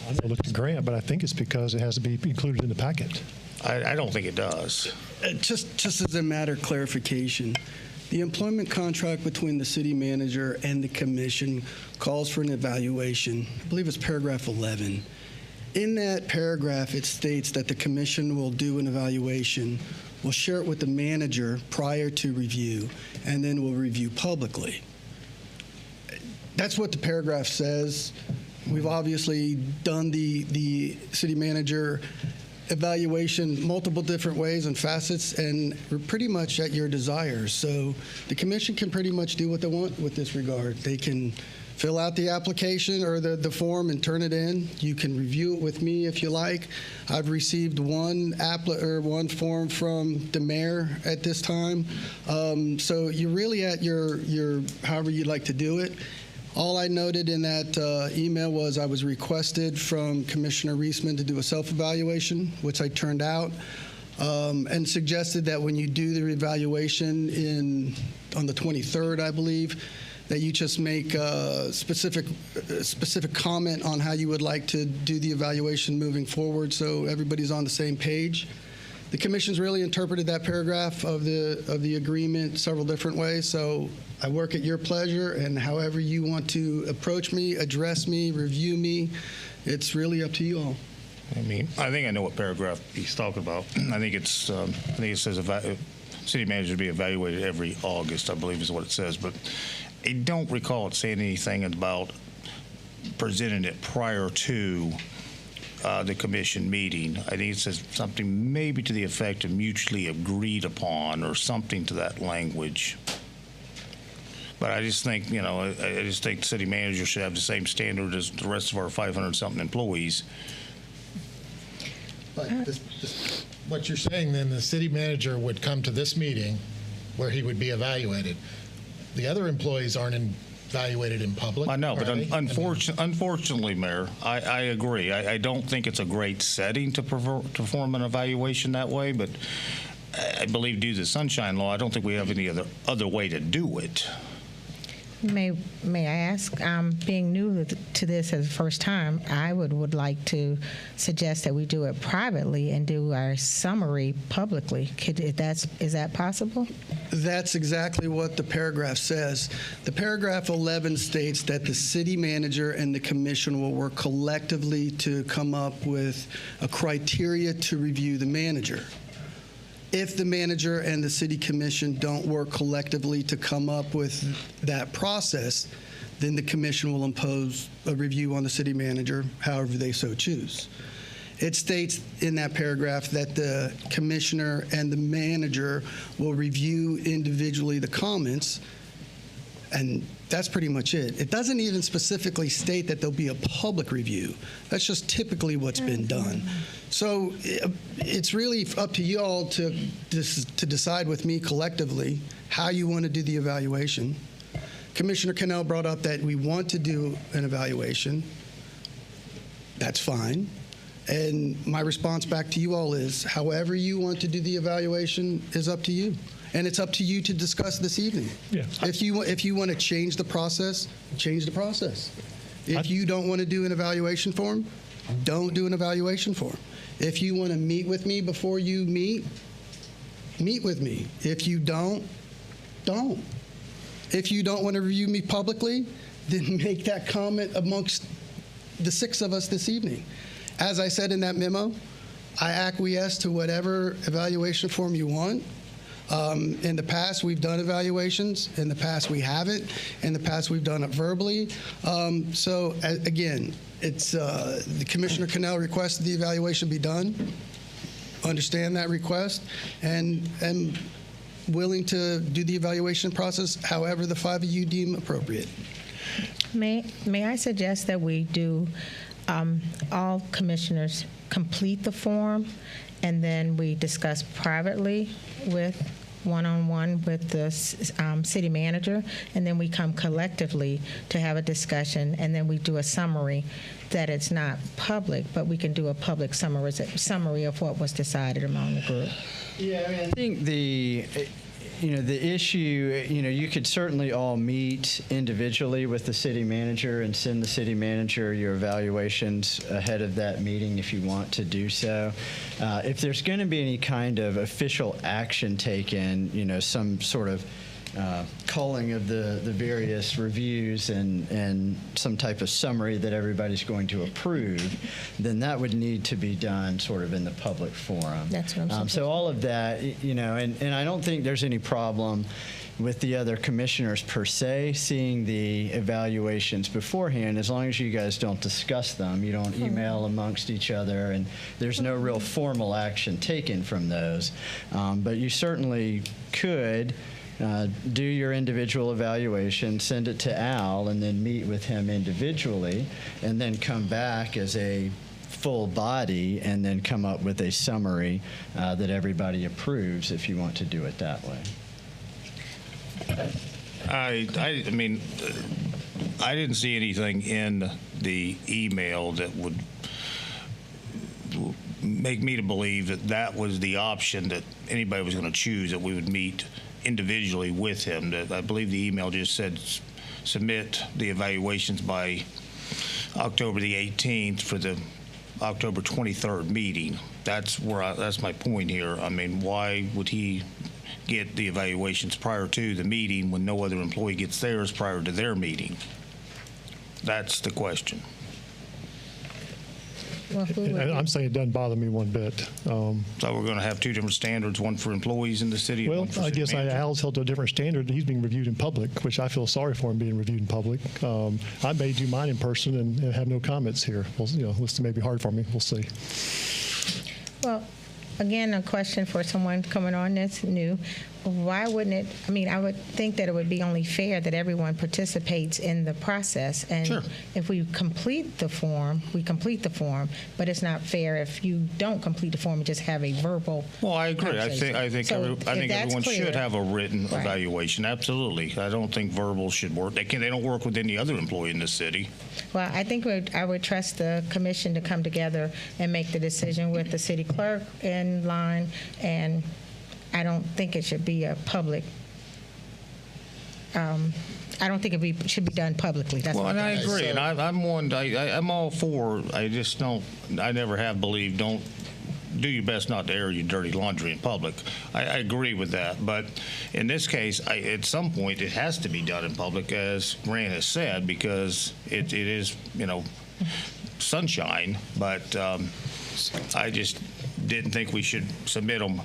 I never looked at the grant, but I think it's because it has to be included in the packet. I don't think it does. Just as a matter of clarification, the employment contract between the city manager and the commission calls for an evaluation. I believe it's paragraph 11. In that paragraph, it states that the commission will do an evaluation, will share it with the manager prior to review, and then will review publicly. That's what the paragraph says. We've obviously done the city manager evaluation multiple different ways and facets, and we're pretty much at your desires. So the commission can pretty much do what they want with this regard. They can fill out the application or the form and turn it in. You can review it with me if you like. I've received one form from the mayor at this time. So you're really at your however you'd like to do it. All I noted in that email was I was requested from Commissioner Reisman to do a self-evaluation, which I turned out, and suggested that when you do the evaluation on the 23rd, I believe, that you just make a specific comment on how you would like to do the evaluation moving forward, so everybody's on the same page. The commission's really interpreted that paragraph of the agreement several different ways, so I work at your pleasure, and however you want to approach me, address me, review me, it's really up to you all. I mean, I think I know what paragraph he's talking about. I think it says city manager to be evaluated every August, I believe is what it says, but I don't recall it saying anything about presenting it prior to the commission meeting. I think it says something maybe to the effect of mutually agreed upon or something to that language. But I just think, I just think the city manager should have the same standard as the rest of our 500-something employees. But what you're saying, then, the city manager would come to this meeting where he would be evaluated. The other employees aren't evaluated in public. I know, but unfortunately, Mayor, I agree. I don't think it's a great setting to perform an evaluation that way, but I believe due to the Sunshine Law, I don't think we have any other way to do it. May I ask, being new to this as the first time, I would like to suggest that we do it privately and do our summary publicly. Is that possible? That's exactly what the paragraph says. The paragraph 11 states that the city manager and the commission will work collectively to come up with a criteria to review the manager. If the manager and the city commission don't work collectively to come up with that process, then the commission will impose a review on the city manager, however they so choose. It states in that paragraph that the commissioner and the manager will review individually the comments, and that's pretty much it. It doesn't even specifically state that there'll be a public review. That's just typically what's been done. So it's really up to you all to decide with me collectively how you want to do the evaluation. Commissioner Cannell brought up that we want to do an evaluation. That's fine. And my response back to you all is, however you want to do the evaluation is up to you. and it's up to you to discuss this evening. Yeah. If you want to change the process, change the process. If you don't want to do an evaluation form, don't do an evaluation form. If you want to meet with me before you meet with me. If you don't. If you don't want to review me publicly, then make that comment amongst the 6 of us this evening. As I said in that memo, I acquiesce to whatever evaluation form you want. In the past, we've done evaluations. In the past, we haven't. In the past, we've done it verbally. Again, it's the Commissioner Cannell requested the evaluation be done. Understand that request, and willing to do the evaluation process however the 5 of you deem appropriate. May I suggest that we do all commissioners complete the form, and then we discuss privately with one-on-one with the city manager, and then we come collectively to have a discussion, and then we do a summary that it's not public, but we can do a public summary of what was decided among the group. Yeah, I mean, I think the issue, you could certainly all meet individually with the city manager and send the city manager your evaluations ahead of that meeting if you want to do so. If there's going to be any kind of official action taken, some sort of culling of the various reviews and some type of summary that everybody's going to approve, then that would need to be done sort of in the public forum. That's what I'm saying. So all of that, and I don't think there's any problem with the other commissioners per se seeing the evaluations beforehand, as long as you guys don't discuss them. You don't email amongst each other, and there's no real formal action taken from those. But you certainly could do your individual evaluation, send it to Al, and then meet with him individually, and then come back as a full body and then come up with a summary that everybody approves if you want to do it that way. I mean, I didn't see anything in the email that would make me to believe that that was the option that anybody was going to choose, that we would meet individually with him. That I believe the email just said submit the evaluations by October the 18th for the October 23rd meeting. That's my point here. I mean, why would he get the evaluations prior to the meeting when no other employee gets theirs prior to their meeting? That's the question. I'm saying it doesn't bother me one bit. So we're going to have 2 different standards, one for employees in the city and one for I city guess manager? Al's held to a different standard. He's being reviewed in public, which I feel sorry for him being reviewed in public. I may do mine in person and have no comments here. Well, this may be hard for me. We'll see. Well, again, a question for someone coming on that's new. Why wouldn't it, I would think that it would be only fair that everyone participates in the process. And Sure. If we complete the form, we complete the form, but it's not fair if you don't complete the form and just have a verbal. Well, I agree. I conversation. think So if that's everyone clear, should have a written right. evaluation. Absolutely. I don't think verbal should work. They don't work with any other employee in the city. Well, I think I would trust the commission to come together and make the decision with the city clerk in line, and I don't think it should be a public. I don't think it should be done publicly. That's Well, what and I'm I saying. agree, and I'm all for. I just don't. I never have believed. Don't do your best not to air your dirty laundry in public. I agree with that, but in this case, at some point, it has to be done in public, as Grant has said, because it is sunshine. But I just didn't think we should submit them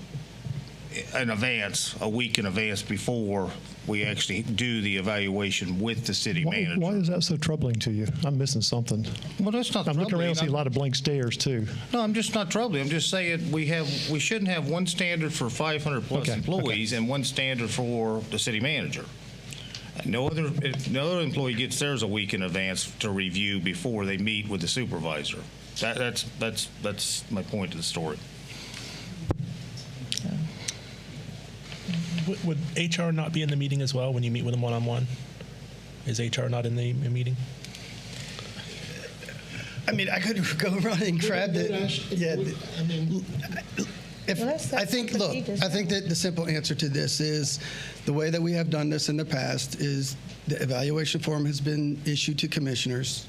in advance, a week in advance before we actually do the evaluation with the city manager. Why is that so troubling to you? I'm missing something. Well, that's not I'm looking around and see a troubling. lot of blank stares, too. No, I'm just not troubling. I'm just saying we shouldn't have one standard for 500 plus employees and one standard for the city manager. No other employee gets theirs a week in advance to review before they meet with the supervisor. That's my point of the story. Would HR not be in the meeting as well when you meet with them one-on-one? Is HR not in the meeting? I could go run and grab it. Yeah. I think that the simple answer to this is the way that we have done this in the past is the evaluation form has been issued to commissioners.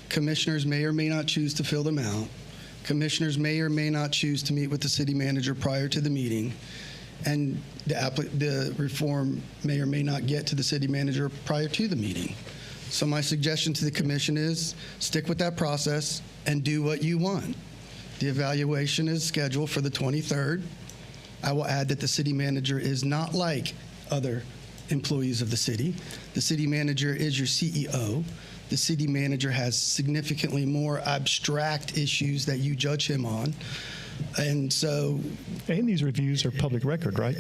Commissioners may or may not choose to fill them out. Commissioners may or may not choose to meet with the city manager prior to the meeting. And the reform may or may not get to the city manager prior to the meeting. So my suggestion to the commission is stick with that process and do what you want. The evaluation is scheduled for the 23rd. I will add that the city manager is not like other employees of the city. The city manager is your CEO. The city manager has significantly more abstract issues that you judge him on. And so... And these reviews are public record, right?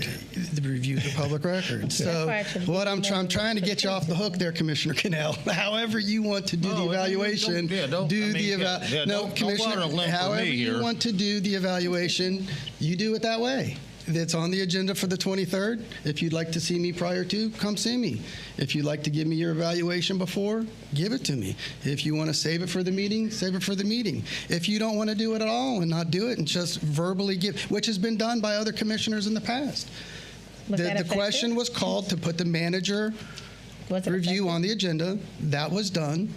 The reviews are public record. So what I'm trying to get you off the hook there, Commissioner Cannell. However you want to do the evaluation, however you want to do the evaluation, you do it that way. It's on the agenda for the 23rd. If you'd like to see me prior to, come see me. If you'd like to give me your evaluation before, give it to me. If you want to save it for the meeting, save it for the meeting. If you don't want to do it at all and not do it and just verbally give, which has been done by other commissioners in the past. The question was called to put the manager review on the agenda. That was done.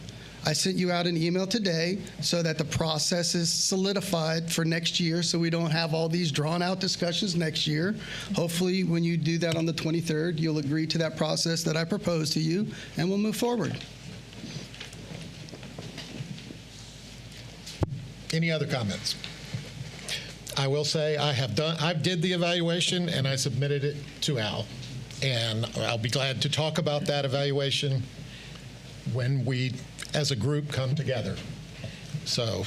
I sent you out an email today so that the process is solidified for next year so we don't have all these drawn-out discussions next year. Hopefully, when you do that on the 23rd, you'll agree to that process that I proposed to you, and we'll move forward. Any other comments? I will say I did the evaluation, and I submitted it to Al. And I'll be glad to talk about that evaluation when we, as a group, come together. So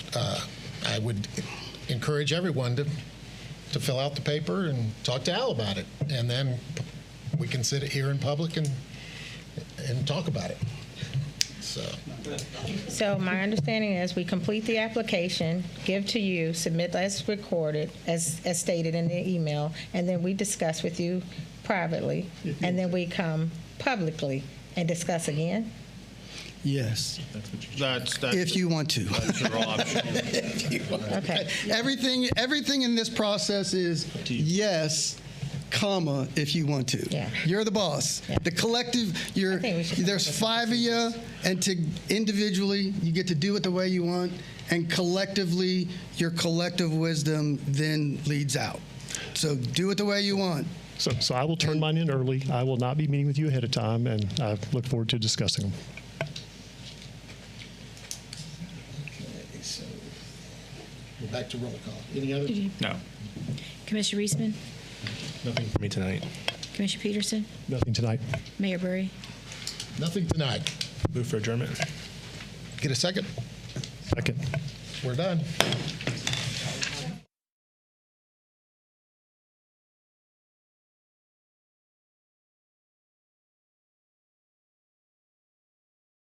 I would encourage everyone to fill out the paper and talk to Al about it. And then we can sit here in public and talk about it. So my understanding is we complete the application, give to you, submit as recorded, as stated in the email, and then we discuss with you privately, and then we come publicly and discuss again? Yes. That's if you want to. That's your option. Okay. Everything in this process is yes, comma, if you want to. Yeah. You're the boss. Yeah. The collective, there's 5 of you, and individually, you get to do it the way you want, and collectively, your collective wisdom then leads out. So do it the way you want. So I will turn mine in early. I will not be meeting with you ahead of time, and I look forward to discussing them. We're back to roll call. Any other? No. Commissioner Reisman? Nothing for me tonight. Commissioner Peterson? Nothing tonight. Mayor Burry? Nothing tonight. Move for adjournment. Get a second? Second. We're done.